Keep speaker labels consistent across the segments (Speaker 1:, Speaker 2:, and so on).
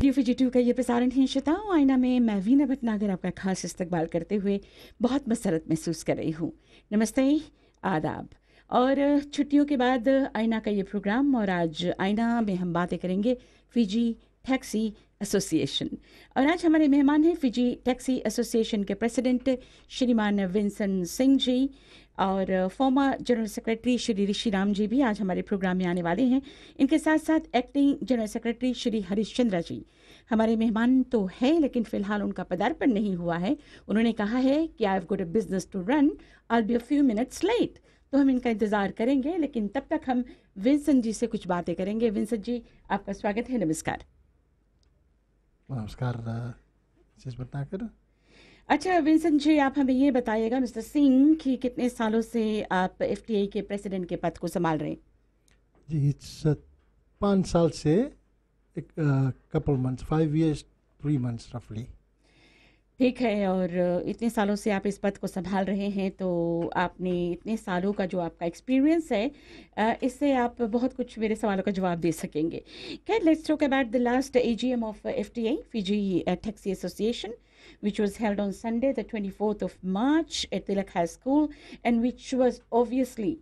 Speaker 1: UFG2 का ये प्रसारण है श्रोताओं। आईना में मैं वीना भटनागर आपका खास इस्तकबाल करते हुए बहुत मसरत महसूस कर रही हूँ। नमस्ते, आदाब। और छुट्टियों के बाद आईना का ये प्रोग्राम, और आज आईना में हम बातें करेंगे फिजी टैक्सी एसोसिएशन। और आज हमारे मेहमान हैं फिजी टैक्सी एसोसिएशन के प्रेसिडेंट श्रीमान विंसन सिंह जी, और former general secretary Shri Rishi Ram ji भी आज हमारे प्रोग्राम में आने वाले हैं। इनके साथ साथ acting general secretary Shri Harish Chandra ji हमारे मेहमान तो हैं, लेकिन फिलहाल उनका पदार्पण नहीं हुआ है। उन्होंने कहा है कि I have got a business to run, I will be a few minutes late. तो हम इनका इंतज़ार करेंगे, लेकिन तब तक हम विंसन जी से कुछ बातें करेंगे। विंसन जी, आपका स्वागत है। नमस्कार।
Speaker 2: नमस्कार मिसेस भटनागर।
Speaker 1: अच्छा विंसन जी, आप हमें ये बताइएगा मिस्टर सिंह कि कितने सालों से आप FTA के प्रेसिडेंट के पद को संभाल रहे हैं?
Speaker 2: जी, इट्स 5 साल से एक कपल मंथ्स, 5 years 3 months रफली।
Speaker 1: ठीक है। और इतने सालों से आप इस पद को संभाल रहे हैं, तो आपने इतने सालों का जो आपका एक्सपीरियंस है, इससे आप बहुत कुछ मेरे सवालों का जवाब दे सकेंगे। Okay, let's talk about the last AGM of FTA, Fiji Taxi Association, which was held on Sunday, the 24th of March at Tilak High School, and which was obviously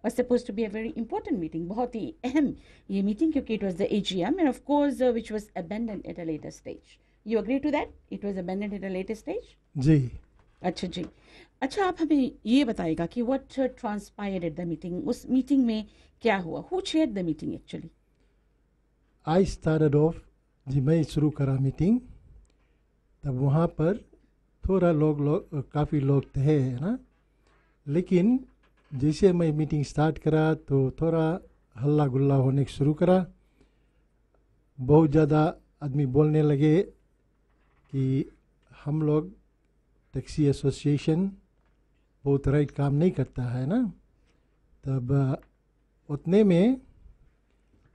Speaker 1: was supposed to be a very important meeting. बहुत ही अहम ये meeting, क्योंकि it was the AGM, and of course which was abandoned at a later stage. You agree to that? It was abandoned at a later stage?
Speaker 2: जी।
Speaker 1: अच्छा जी। अच्छा, आप हमें ये बताइएगा कि what transpired at the meeting? उस meeting में क्या हुआ? Who chaired the meeting actually?
Speaker 2: I started off, जी मैं शुरू करा मीटिंग। तब वहाँ पर थोड़ा काफ़ी लोग थे, है ना। लेकिन जैसे मैं मीटिंग स्टार्ट करा तो थोड़ा हल्ला गुल्ला होने शुरू करा। बहुत ज़्यादा आदमी बोलने लगे कि हम लोग टैक्सी एसोसिएशन बहुत राइट काम नहीं करता है ना। तब उतने में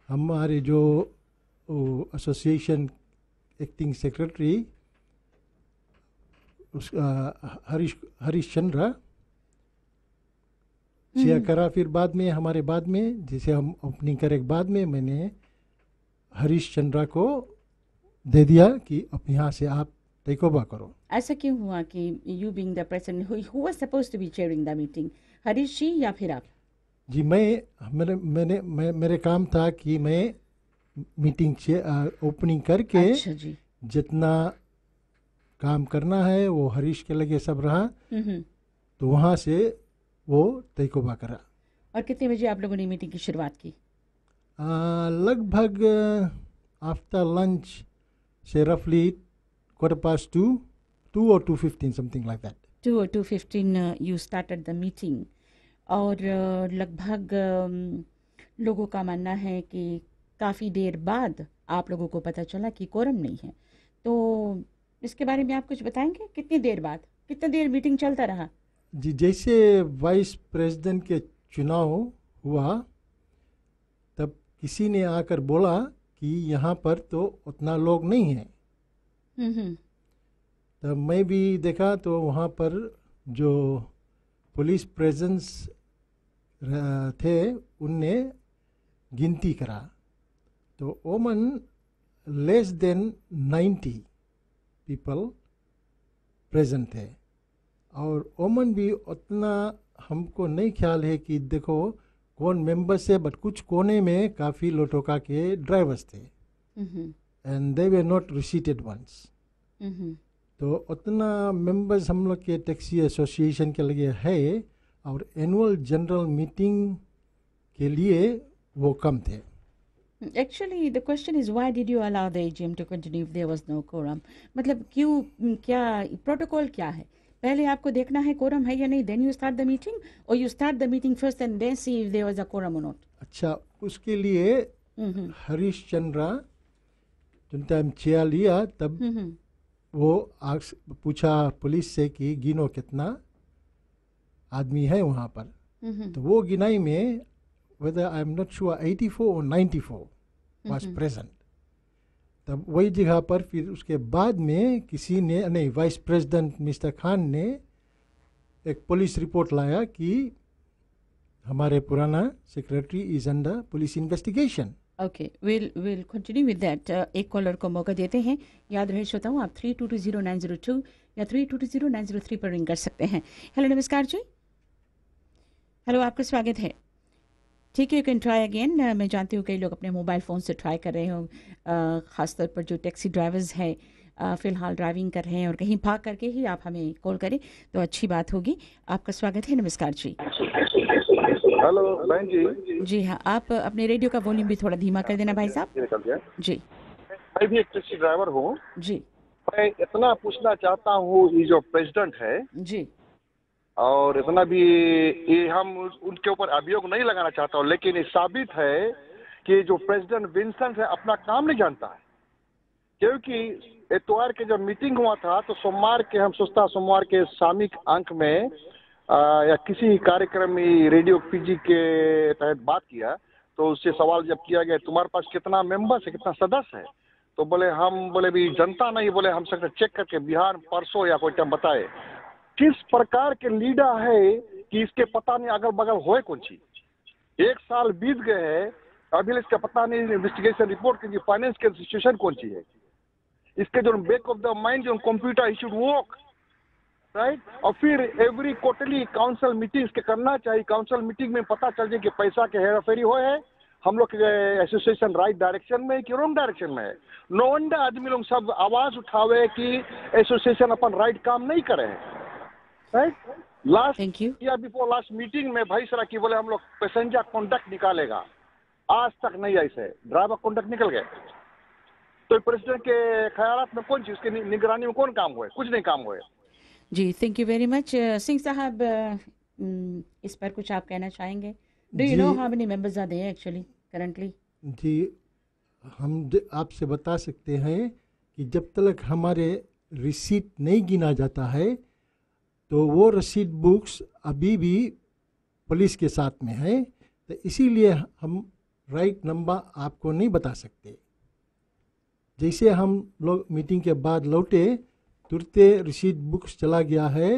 Speaker 2: हमारे जो association acting secretary Harish Chandra share करा। फिर बाद में जैसे हम ओपनिंग करे बाद में मैंने हरीश चंद्रा को दे दिया कि अब यहाँ से आप टेक ओवर करो।
Speaker 1: ऐसा क्यों हुआ कि you being the president, who was supposed to be chairing the meeting? Harish जी या फिर आप?
Speaker 2: जी मेरे काम था कि मैं मीटिंग से ओपनिंग करके
Speaker 1: अच्छा जी।
Speaker 2: जितना काम करना है वो हरीश के लगे सब रहा। तो वहाँ से वो टेक ओवर करा।
Speaker 1: और कितने बजे आप लोगों ने मीटिंग की शुरुआत की?
Speaker 2: लगभग आफ्टर लंच से रफली 2:15 or 2:15, something like that.
Speaker 1: 2 or 2:15 you started the meeting. और लगभग लोगों का मानना है कि काफ़ी देर बाद आप लोगों को पता चला कि कोरम नहीं है। तो इसके बारे में आप कुछ बताएंगे? कितनी देर बाद, कितनी देर मीटिंग चलता रहा?
Speaker 2: जी, जैसे वाइस प्रेसिडेंट के चुनाव हुआ तब किसी ने आकर बोला कि यहाँ पर तो उतना लोग नहीं हैं। तब मैं भी देखा तो वहाँ पर जो पुलिस प्रेजेंस थे उनने गिनती करा तो ओमन लेस देन 90 पीपल प्रेजेंट थे। और ओमन भी उतना हमको नहीं ख्याल है कि देखो कौन मेंबर्स है, बट कुछ कोने में काफ़ी लोटोका के ड्राइवर्स थे and they were not receipted once. तो उतना मेंबर्स हम लोग के टैक्सी एसोसिएशन के लिए है, और एनुअल जनरल मीटिंग के लिए वो कम थे।
Speaker 1: Actually, the question is, why did you allow the AGM to continue if there was no quorum? मतलब क्यों, क्या प्रोटोकॉल क्या है? पहले आपको देखना है कोरम है या नहीं, then you start the meeting, or you start the meeting first and then see if there was a quorum or not?
Speaker 2: अच्छा, उसके लिए हरीश चंद्रा जिन टाइम चेयर लिया तब वो पूछा पुलिस से कि गिनो कितना आदमी है वहाँ पर। तो वो गिनाई में whether I am not sure 84 or 94 was present। तब वही जगह पर फिर उसके बाद में किसी ने नहीं, वाइस प्रेसिडेंट मिस्टर खान ने एक पुलिस रिपोर्ट लाया कि हमारे पुराना secretary is under police investigation.
Speaker 1: Okay, will continue with that. एक कॉलर को मौका देते हैं। याद रहे श्रोताओं, आप 3220 902 या 3220 903 पर रिंग कर सकते हैं। हेलो, नमस्कार जी। हेलो, आपका स्वागत है। ठीक है, यू कैन ट्राई अगेन। मैं जानती हूँ कई लोग अपने मोबाइल फ़ोन से ट्राई कर रहे हो, ख़ासतौर पर जो टैक्सी ड्राइवर्स हैं, फ़िलहाल ड्राइविंग कर रहे हैं और कहीं भाग करके ही आप हमें कॉल करें तो अच्छी बात होगी। आपका स्वागत है। नमस्कार जी।
Speaker 3: हेलो बहन जी।
Speaker 1: जी हाँ, आप अपने रेडियो का वॉल्यूम भी थोड़ा धीमा कर देना भाई साहब।
Speaker 3: निकल गया।
Speaker 1: जी
Speaker 3: मैं भी एक टैक्सी ड्राइवर हूँ।
Speaker 1: जी
Speaker 3: मैं इतना पूछना चाहता हूँ, ये जो प्रेसिडेंट है
Speaker 1: जी
Speaker 3: और इतना भी, ये हम उनके ऊपर अभियोग नहीं लगाना चाहता हूँ, लेकिन ये साबित है कि जो प्रेसिडेंट विंसन है अपना काम नहीं जानता है। क्योंकि इतवार के जब मीटिंग हुआ था तो सोमवार के, हम सोचता सोमवार के सामयिक अंक में या किसी कार्यक्रम में रेडियो पीजी के तहत बात किया, तो उससे सवाल जब किया गया तुम्हारे पास कितना मेंबर्स है, कितना सदस्य है, तो बोले हम, बोले भी जनता नहीं, बोले हम सकते चेक करके बिहार परसों या कोई टाइम बताए। किस प्रकार के लीडर है कि इसके पता नहीं अगल बगल होए कौन चीज। 1 साल बीत गए हैं, अभी इसका पता नहीं इन्वेस्टिगेशन रिपोर्ट की फाइनेंस के सिचुएशन कौन सी है, इसके जो बैक ऑफ द माइंड जो computer he should work right. और फिर एवरी क्वार्टरली काउंसिल मीटिंग्स के करना चाहिए। काउंसिल मीटिंग में पता चल जाए कि पैसा के हेराफेरी हो है, हम लोग के एसोसिएशन राइट डायरेक्शन में कि रॉन्ग डायरेक्शन में है। नो वंडर आदमी लोग सब आवाज उठावे कि एसोसिएशन अपन राइट काम नहीं करे राइट। Last
Speaker 1: thank you.
Speaker 3: या बिफोर लास्ट मीटिंग में भाई सरा की बोले हम लोग पैसेंजर कॉन्टैक्ट निकालेगा, आज तक नहीं ऐसे ड्राइवर कॉन्टैक्ट निकल गए। तो प्रेसिडेंट के ख्यालात में कौन चीज, उसके निगरानी में कौन काम हुए, कुछ नहीं काम हुए।
Speaker 1: जी, thank you very much. Singh साहब, इस पर कुछ आप कहना चाहेंगे? डू यू
Speaker 2: जी।
Speaker 1: Know how many members are there actually currently?
Speaker 2: जी, आपसे बता सकते हैं कि जब तक हमारे रिसीट नहीं गिना जाता है तो वो रसीद बुक्स अभी भी पुलिस के साथ में है, तो इसीलिए हम राइट नंबर आपको नहीं बता सकते। जैसे हम लोग मीटिंग के बाद लौटे तुरते रसीद बुक्स चला गया है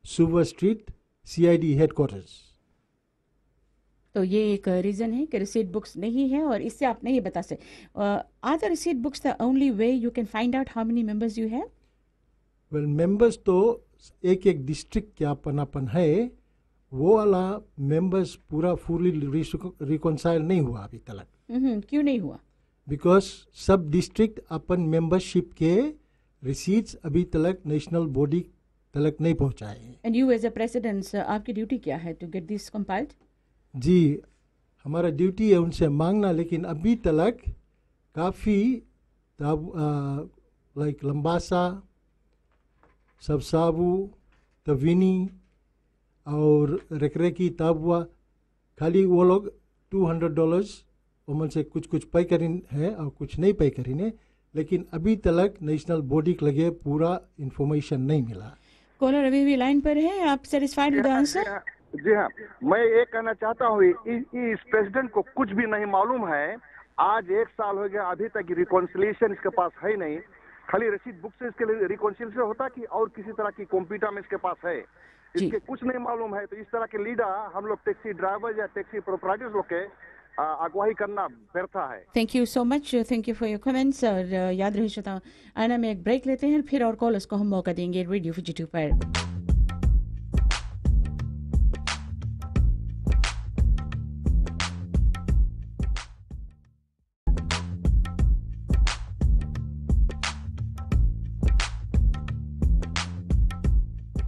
Speaker 2: सुवर स्ट्रीट सीआईडी हेडक्वार्टर्स।
Speaker 1: तो ये एक रीज़न है कि रिसीट बुक्स नहीं है और इससे आप नहीं बता सकते। Are the receipt books the only way you can find out how many members you have?
Speaker 2: Well, members तो एक एक डिस्ट्रिक्ट के अपन है, वो वाला मेंबर्स पूरा फुली रिकॉन्साइल नहीं हुआ अभी तक।
Speaker 1: क्यों नहीं हुआ?
Speaker 2: बिकॉज सब डिस्ट्रिक्ट अपन मेंबरशिप के रिसीट्स अभी तक नेशनल बॉडी तक नहीं पहुंचाए हैं।
Speaker 1: And you as a president, आपकी ड्यूटी क्या है टू गेट दिस कंपाइल्ड?
Speaker 2: जी, हमारा ड्यूटी है उनसे मांगना, लेकिन अभी तक काफ़ी लाइक लंबासा, सबसाबू, तविनी और रेकरेकी ताबुआ, खाली वो लोग $200 उमन से कुछ कुछ पे करीन है और कुछ नहीं पे करीन है, लेकिन अभी तक नेशनल बॉडी के लगे पूरा इंफॉर्मेशन नहीं मिला।
Speaker 1: कॉलर अभी भी लाइन पर है, आप सेटिस्फाइड विद द आंसर?
Speaker 3: जी हाँ, मैं ये कहना चाहता हूँ इस प्रेसिडेंट को कुछ भी नहीं मालूम है। आज 1 साल हो गया, अभी तक रिकॉन्सिलिएशन इसके पास है ही नहीं। खाली रसीद बुक से इसके लिए रिकॉन्सिलिएशन होता कि और किसी तरह की कंप्यूटर में इसके पास है, इसके कुछ नहीं मालूम है। तो इस तरह के लीडर हम लोग टैक्सी ड्राइवर या टैक्सी प्रोप्राइटर्स लोग के अगुवाई करना व्यर्थ है।
Speaker 1: Thank you so much, thank you for your comments. और याद रहे श्रोता, आना में एक ब्रेक लेते हैं, फिर और कॉलर्स को हम मौका देंगे रेडियो फुजिटिव पर।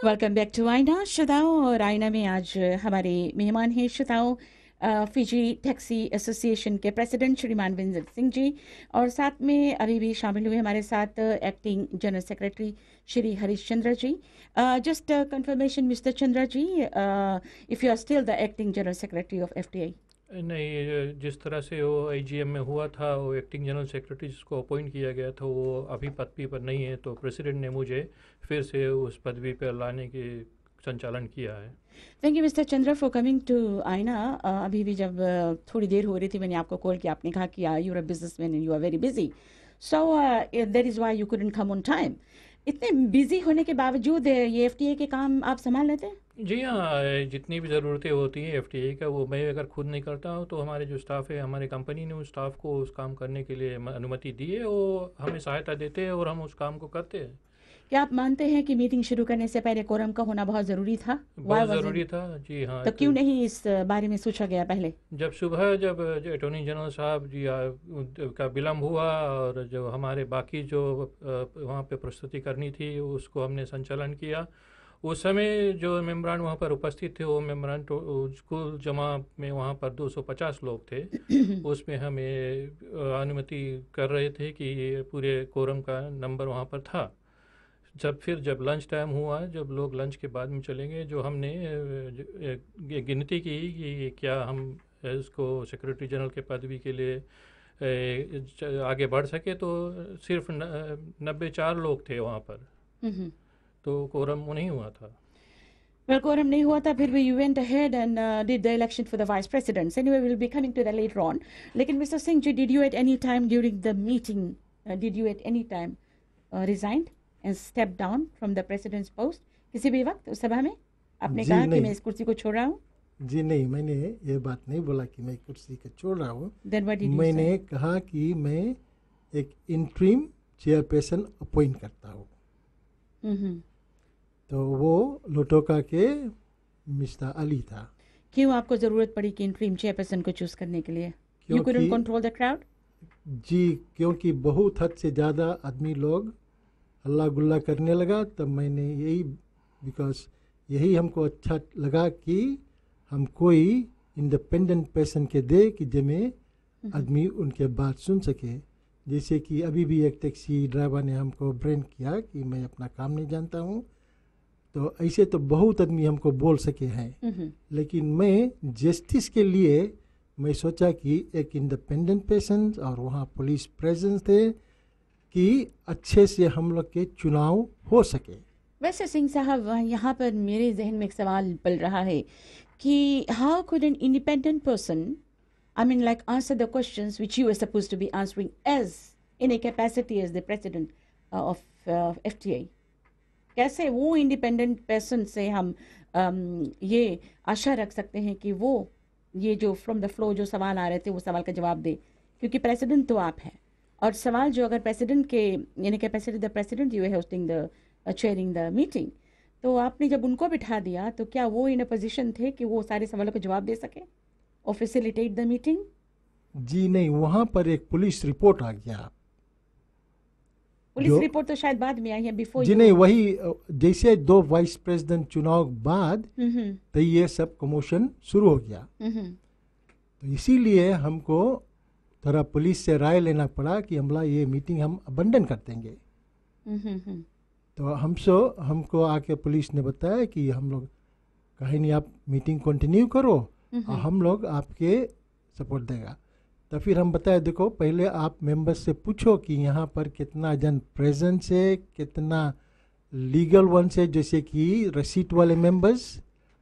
Speaker 1: वेलकम बैक टू आईना श्रोताओं। और आईना में आज हमारे मेहमान हैं श्रोताओं, फिजी टैक्सी एसोसिएशन के प्रेसिडेंट श्रीमान विंजन सिंह जी, और साथ में अभी भी शामिल हुए हमारे साथ acting general secretary Shri Harish Chandra ji. Just confirmation mister Chandra ji, if you are still the acting general secretary of FTI?
Speaker 4: नहीं, जिस तरह से वो आईजीएम में हुआ था, वो एक्टिंग जनरल सेक्रेटरी जिसको अपॉइंट किया गया था वो अभी पदवी पर नहीं है, तो प्रेसिडेंट ने मुझे फिर से उस पदवी पर लाने के संचालन किया है।
Speaker 1: Thank you mister Chandra for coming to Aaina. अभी भी जब थोड़ी देर हो रही थी मैंने आपको कॉल किया, आपने कहा कि you are a businessman and you are very busy, so that is why you couldn't come on time. इतने बिजी होने के बावजूद ये एफटीए के काम आप संभाल लेते हैं?
Speaker 4: जी हाँ, जितनी भी ज़रूरतें होती हैं एफटीए का, वो मैं अगर खुद नहीं करता हूँ तो हमारे जो स्टाफ है, हमारी कंपनी ने उस स्टाफ को उस काम करने के लिए अनुमति दी है, वो हमें सहायता देते हैं और हम उस काम को करते हैं।
Speaker 1: क्या आप मानते हैं कि मीटिंग शुरू करने से पहले कोरम का होना बहुत ज़रूरी था? Why
Speaker 4: बहुत
Speaker 1: was it?
Speaker 4: ज़रूरी था जी हाँ।
Speaker 1: तो क्यों नहीं इस बारे में सोचा गया पहले?
Speaker 4: जब सुबह जब अटॉर्नी जनरल साहब जी का विलम्ब हुआ और जो हमारे बाकी जो वहाँ पे प्रस्तुति करनी थी उसको हमने संचालन किया, उस समय जो मेम्बरान वहाँ पर उपस्थित थे वो मेम्बरान स्कूल जमा में वहाँ पर 250 लोग थे, उसमें हमें अनुमति कर रहे थे कि ये पूरे कोरम का नंबर वहाँ पर था। जब लंच टाइम हुआ, जब लोग लंच के बाद में चलेंगे, जो हमने गिनती की कि क्या हम इसको सेक्रेटरी जनरल के पदवी के लिए आगे बढ़ सके, तो सिर्फ 94 लोग थे वहाँ पर, तो कोरम नहीं हुआ था।
Speaker 1: Well, quorum नहीं हुआ था, फिर भी you went ahead and did the election for the vice presidents. Anyway, we'll be coming to that later on. लेकिन Mr. Singh ji, did you at any time during the meeting, resigned and stepped down from the president's post? किसी भी वक्त उस सभा में आपने
Speaker 2: जी
Speaker 1: कहा कि
Speaker 2: नहीं।
Speaker 1: मैं इस कुर्सी को छोड़ रहा हूँ?
Speaker 2: जी नहीं, मैंने ये बात नहीं बोला कि मैं कुर्सी को छोड़ रहा हूँ।
Speaker 1: Then what did you
Speaker 2: मैंने
Speaker 1: say?
Speaker 2: कहा कि मैं एक इंटरिम चेयरपर्सन अपॉइंट करता हूँ। तो वो लोटोका के मिस्टर अली था।
Speaker 1: क्यों आपको जरूरत पड़ी कि इंटरिम चेयरपर्सन को चूज करने के लिए? You couldn't control the crowd?
Speaker 2: जी, क्योंकि बहुत हद से ज़्यादा आदमी लोग हल्ला गुल्ला करने लगा, तब मैंने यही हमको अच्छा लगा कि हम कोई इंडिपेंडेंट पर्सन के दे कि जिसमें आदमी उनके बात सुन सके। जैसे कि अभी भी एक टैक्सी ड्राइवर ने हमको ब्रेन किया कि मैं अपना काम नहीं जानता हूँ, तो ऐसे तो बहुत आदमी हमको बोल सके हैं। लेकिन मैं जस्टिस के लिए मैं सोचा कि एक इंडिपेंडेंट पर्सन और वहाँ पुलिस प्रेजेंस थे कि अच्छे से हम लोग के चुनाव हो सके।
Speaker 1: वैसे सिंह साहब, यहाँ पर मेरे जहन में एक सवाल पल रहा है कि how could an independent person, I mean, like, answer the questions which you are supposed to be answering as in a capacity as the president of FTA? कैसे वो इंडिपेंडेंट पर्सन से हम ये आशा रख सकते हैं कि वो ये जो फ्रॉम द फ्लो जो सवाल आ रहे थे वो सवाल का जवाब दे? क्योंकि प्रेसिडेंट तो आप हैं, और सवाल जो अगर प्रेसिडेंट के यानी कैपेसिटी द प्रेसिडेंट यू है hosting the chairing the meeting, तो आपने जब उनको बिठा दिया तो क्या वो इन अ पोजिशन थे कि वो सारे सवालों का जवाब दे सके और फैसिलिटेट द मीटिंग?
Speaker 2: जी नहीं, वहाँ पर एक पुलिस रिपोर्ट आ गया।
Speaker 1: पुलिस रिपोर्ट तो शायद बाद में आई है, बिफोर
Speaker 2: जी नहीं, वही जैसे 2 वाइस प्रेसिडेंट चुनाव बाद तो ये सब कमोशन शुरू हो गया। तो इसीलिए हमको थोड़ा पुलिस से राय लेना पड़ा कि ये मीटिंग हम अबंडन कर देंगे। तो हमको आके पुलिस ने बताया कि हम लोग कहीं नहीं, आप मीटिंग कंटिन्यू करो और हम लोग आपके सपोर्ट देगा। तो फिर हम बताए, देखो पहले आप मेंबर्स से पूछो कि यहाँ पर कितना जन प्रेजेंस है, कितना लीगल वंस है, जैसे कि रसीट वाले मेंबर्स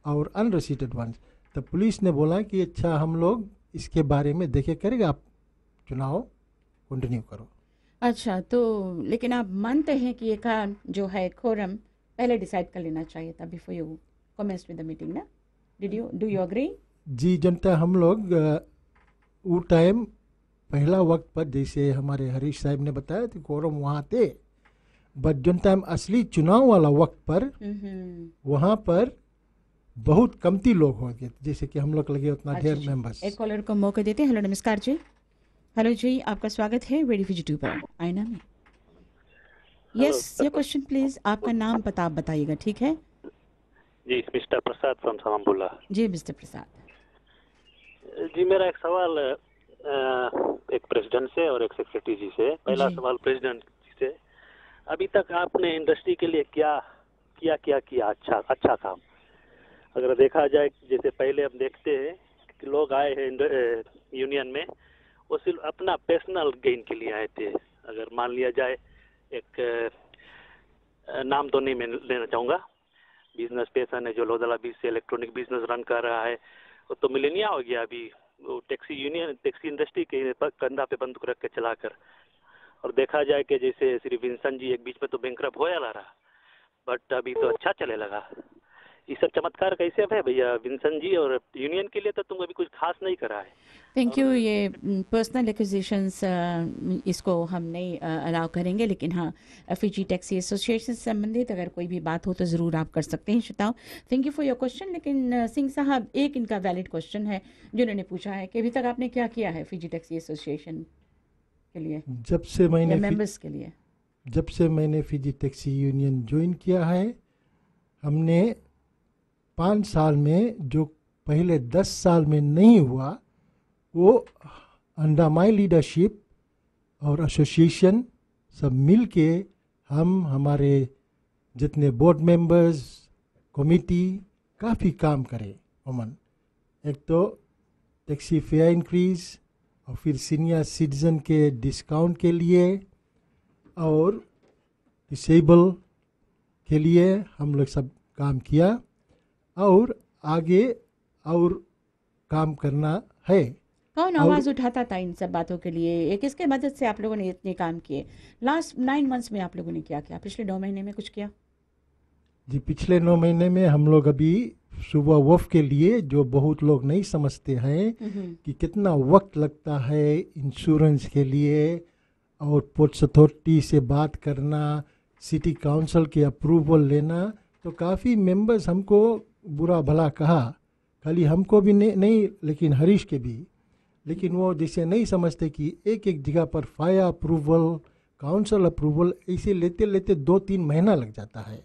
Speaker 2: और अनरसीटेड वंस। तो पुलिस ने बोला कि अच्छा, हम लोग इसके बारे में देखे करेगा, आप चुनाव कंटिन्यू करो।
Speaker 1: अच्छा, तो लेकिन आप मानते हैं कि एक जो है कोरम पहले डिसाइड कर लेना चाहिए था before you commence with the meeting ना? Do you agree?
Speaker 2: जी, जनता हम लोग वो टाइम पहला वक्त पर, जैसे हमारे हरीश साहब ने बताया तो कोरम वहाँ थे, बट जन टाइम असली चुनाव वाला वक्त पर वहाँ पर बहुत कमती लोग हो गए, जैसे कि हम लोग लगे उतना ढेर मेंबर्स।
Speaker 1: एक कॉलर को मौका देते हैं। हेलो, नमस्कार जी। हेलो जी, आपका स्वागत है रेडियो फॉर पर आईना में। Yes, your question please. आपका नाम पता आप बताइएगा, ठीक है
Speaker 5: जी? Mister Prasad from Samabula.
Speaker 1: जी मिस्टर प्रसाद
Speaker 5: जी, मेरा एक सवाल एक प्रेसिडेंट से और एक सेक्रेटरी जी से। पहला सवाल प्रेसिडेंट जी से, अभी तक आपने इंडस्ट्री के लिए क्या किया अच्छा काम? अगर देखा जाए, जैसे पहले हम देखते हैं कि लोग आए हैं यूनियन में, वो सिर्फ अपना पर्सनल गेन के लिए आए थे। अगर मान लिया जाए, एक नाम तो नहीं मैं लेना चाहूँगा, बिजनेस पर्सन है जो लोधला बीच से इलेक्ट्रॉनिक बिजनेस रन कर रहा है, वो तो मिलेनिया हो गया अभी, वो टैक्सी इंडस्ट्री के कंधा पे बंदूक रख के चलाकर। और देखा जाए कि जैसे श्री विंसन जी एक बीच में तो बैंकरप्ट होया ला रहा, बट अभी तो अच्छा चले लगा। ये सब चमत्कार कैसे है भैया विंसन जी? और यूनियन के लिए तो तुम अभी कुछ खास नहीं करा है।
Speaker 1: Thank you. ये पर्सनल एक्विजिशंस इसको हम नहीं अलाउ करेंगे, लेकिन हाँ फिजी टैक्सी एसोसिएशन से संबंधित अगर कोई भी बात हो तो ज़रूर आप कर सकते हैं श्रोताओ। Thank you for your question. लेकिन सिंह साहब, एक इनका वैलिड क्वेश्चन है जो इन्होंने पूछा है कि अभी तक आपने क्या किया है फिजी टैक्सी एसोसिएशन के लिए
Speaker 2: जब से मैंने
Speaker 1: या मेंबर्स के लिए?
Speaker 2: जब से मैंने फिजी टैक्सी यूनियन ज्वाइन किया है, हमने 5 साल में जो पहले 10 साल में नहीं हुआ, वो अंडर माई लीडरशिप और एसोसिएशन सब मिल के हम हमारे जितने बोर्ड मेंबर्स, कमिटी काफ़ी काम करे। अमन, एक तो टैक्सी फेयर इंक्रीज, और फिर सीनियर सिटीज़न के डिस्काउंट के लिए और डिसेबल के लिए हम लोग सब काम किया, और आगे और काम करना है।
Speaker 1: कौन आवाज़ उठाता था इन सब बातों के लिए? ये किसके मदद से आप लोगों ने इतने काम किए? लास्ट 9 मंथ्स में आप लोगों ने क्या किया? पिछले 9 महीने में कुछ किया?
Speaker 2: जी, पिछले 9 महीने में हम लोग अभी सुबह वफ के लिए, जो बहुत लोग नहीं समझते हैं कि कितना वक्त लगता है इंश्योरेंस के लिए, और पोर्ट्स अथॉरिटी से बात करना, सिटी काउंसिल के अप्रूवल लेना, तो काफ़ी मेंबर्स हमको बुरा भला कहा, खाली हमको भी नहीं लेकिन हरीश के भी। लेकिन वो जैसे नहीं समझते कि एक एक जगह पर फायर अप्रूवल, काउंसिल अप्रूवल ऐसे लेते लेते 2-3 महीना लग जाता है।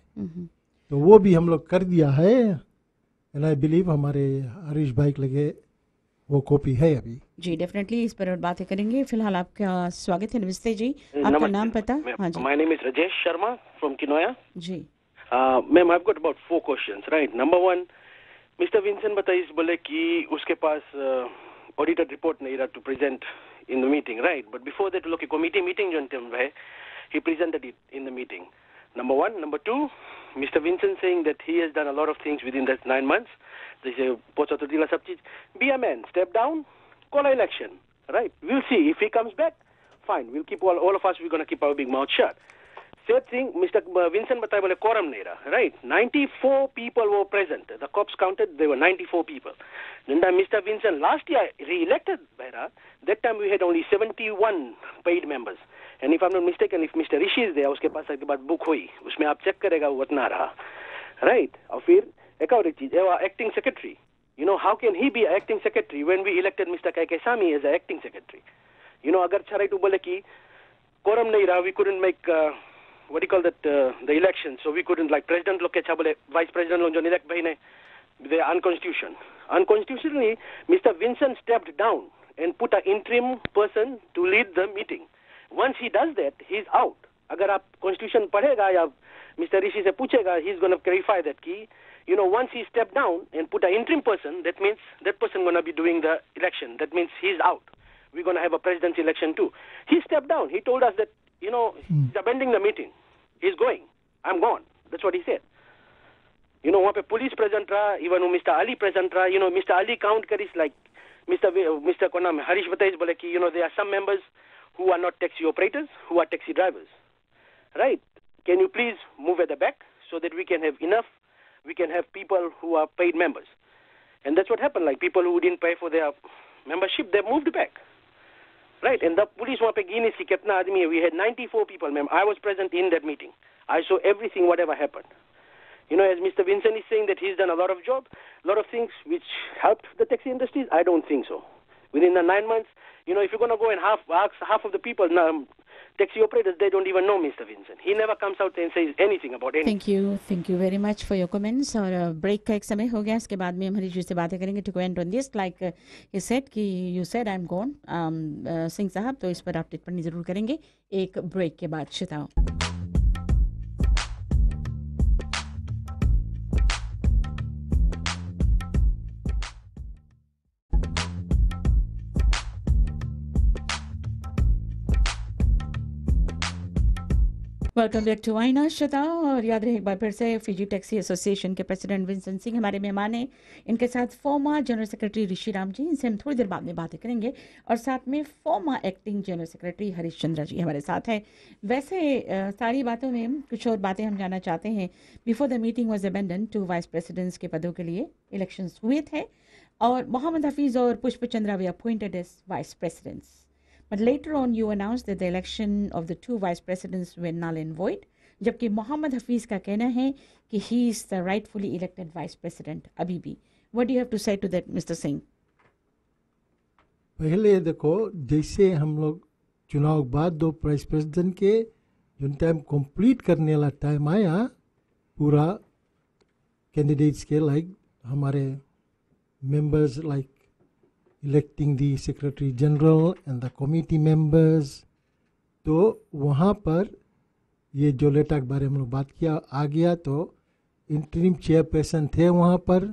Speaker 2: तो वो भी हम लोग कर दिया है, एंड आई बिलीव हमारे हरीश भाई के लगे वो कॉपी है अभी।
Speaker 1: जी डेफिनेटली इस पर और बातें करेंगे। फिलहाल आपका स्वागत है। नमस्ते जी, आपका नाम पता? हाँ जी।
Speaker 6: My name is Rajesh Sharma from Kinoya.
Speaker 1: Ji
Speaker 6: Ma'am, I've got about 4 questions, right? Number 1, Mr. Vincent बताइए बोले कि उसके पास audited report नहीं रहा to present in the meeting, right? But before that, look, committee meeting जो है, he presented it in the meeting. Number 1. Number 2, Mr. Vincent saying that he has done a lot of things within that 9 months. जैसे post authority ला सब चीज, be a man, step down, call an election, right? We'll see if he comes back. Fine, we'll keep all of us, we're going to keep our big mouth shut. Third thing, Mr. Vincent बताया बोले quorum नहीं रहा, right? 94 people were present. The cops counted, there were 94 people. Then Mr. Vincent last year re-elected Behra. That time we had only 71 paid members. And if I'm not mistaken, if Mr. Rishi is there, उसके पास एक बार book हुई, उसमें आप check करेगा वो उतना रहा, right? और फिर एक और चीज, acting secretary. You know, how can he be acting secretary when we elected Mr. Kaikesami as an acting secretary? You know, अगर छराई तो बोले कि quorum नहीं रहा, we couldn't make what do you call that, the election, so we couldn't, like president लोग के अच्छा बोले, vice president लोग जो elect भाई ने, they are unconstitutionally, Mr. Vincent stepped down and put an interim person to lead the meeting. Once he does that, he's out. अगर आप constitution पढ़ेगा या Mr. Rishi से पूछेगा, he's going to clarify that key. You know, once he stepped down and put an interim person, that means that person going to be doing the election. That means he's out. We're going to have a president's election too. He stepped down. He told us that, you know, he's abandoning the meeting. He's going. I'm gone. That's what he said. You know, वहाँ पे police present रहा, even Mr. Ali present रहा. You know, Mr. Ali count करीस like Mr. को नाम है हरीश बताइए बोले कि, you know, there are some members who are not taxi operators, who are taxi drivers, right? Can you please move at the back so that we can have enough, we can have people who are paid members. And that's what happened, like people who didn't pay for their membership, they moved back, right? And the police वहाँ पे गिनी सी कितना आदमी है, we had 94 people, ma'am. I was present in that meeting. I saw everything, whatever happened. You know, as Mr. Vincent is saying that he's done a lot of job, a lot of things which helped the taxi industries, I don't think so. Within the 9 months, you know, if you're going to go and ask half of the people, taxi operators, they don't even know Mr. Vincent. He never comes out and says anything about anything.
Speaker 1: Thank you very much for your comments. और break का एक समय हो गया, इसके बाद में हम हरीश जी से बातें करेंगे to end on this, like he said कि you said I'm gone, Singh साहब, तो इस पर आप टिप्पणी जरूर करेंगे एक ब्रेक के बाद। श्रोताओं वेलकम बैक टू आईना श्रोताओं, और याद रहे एक बार फिर से फिजी टैक्सी एसोसिएशन के प्रेसिडेंट विंसन सिंह हमारे मेहमान हैं। इनके साथ फॉर्मर जनरल सेक्रेटरी ऋषि राम जी, इनसे हम थोड़ी देर बाद में बातें करेंगे, और साथ में former acting general secretary Harish Chandra ji हमारे साथ हैं। वैसे सारी बातों में कुछ और बातें हम जानना चाहते हैं। Before the meeting was abandoned 2 vice presidents के पदों के लिए इलेक्शंस हुए थे, और मोहम्मद हफीज़ और Pushp Chandra were appointed as vice presidents. But later on, you announced that the election of the 2 vice presidents were null and void. जबकि मोहम्मद हफीज़ का कहना है कि he is the rightfully elected vice president अभी भी. What do you have to say to that, Mr. Singh?
Speaker 2: पहले देखो, जैसे हम लोग चुनाव के बाद 2 वाइस प्रेसिडेंट के जो टाइम कंप्लीट करने वाला टाइम आया, पूरा कैंडिडेट्स के लाइक हमारे members like electing the secretary general and the committee members, तो वहाँ पर ये जो लेटर के बारे में हम लोग बात किया आ गया, तो इंटरिम चेयरपर्सन थे वहाँ पर,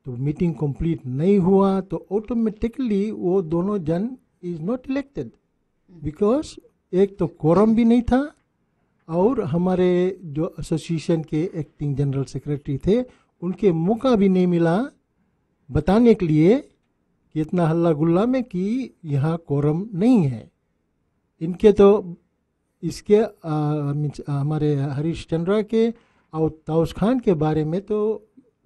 Speaker 2: तो मीटिंग कंप्लीट नहीं हुआ, तो ऑटोमेटिकली वो दोनों जन इज़ नॉट इलेक्टेड, बिकॉज एक तो कोरम भी नहीं था, और हमारे जो एसोसिएशन के एक्टिंग जनरल सेक्रेटरी थे उनके मौका भी नहीं मिला बताने के लिए कि इतना हल्ला गुल्ला में कि यहाँ कोरम नहीं है इनके। तो इसके हमारे हरीश चंद्रा के और ताउस खान के बारे में तो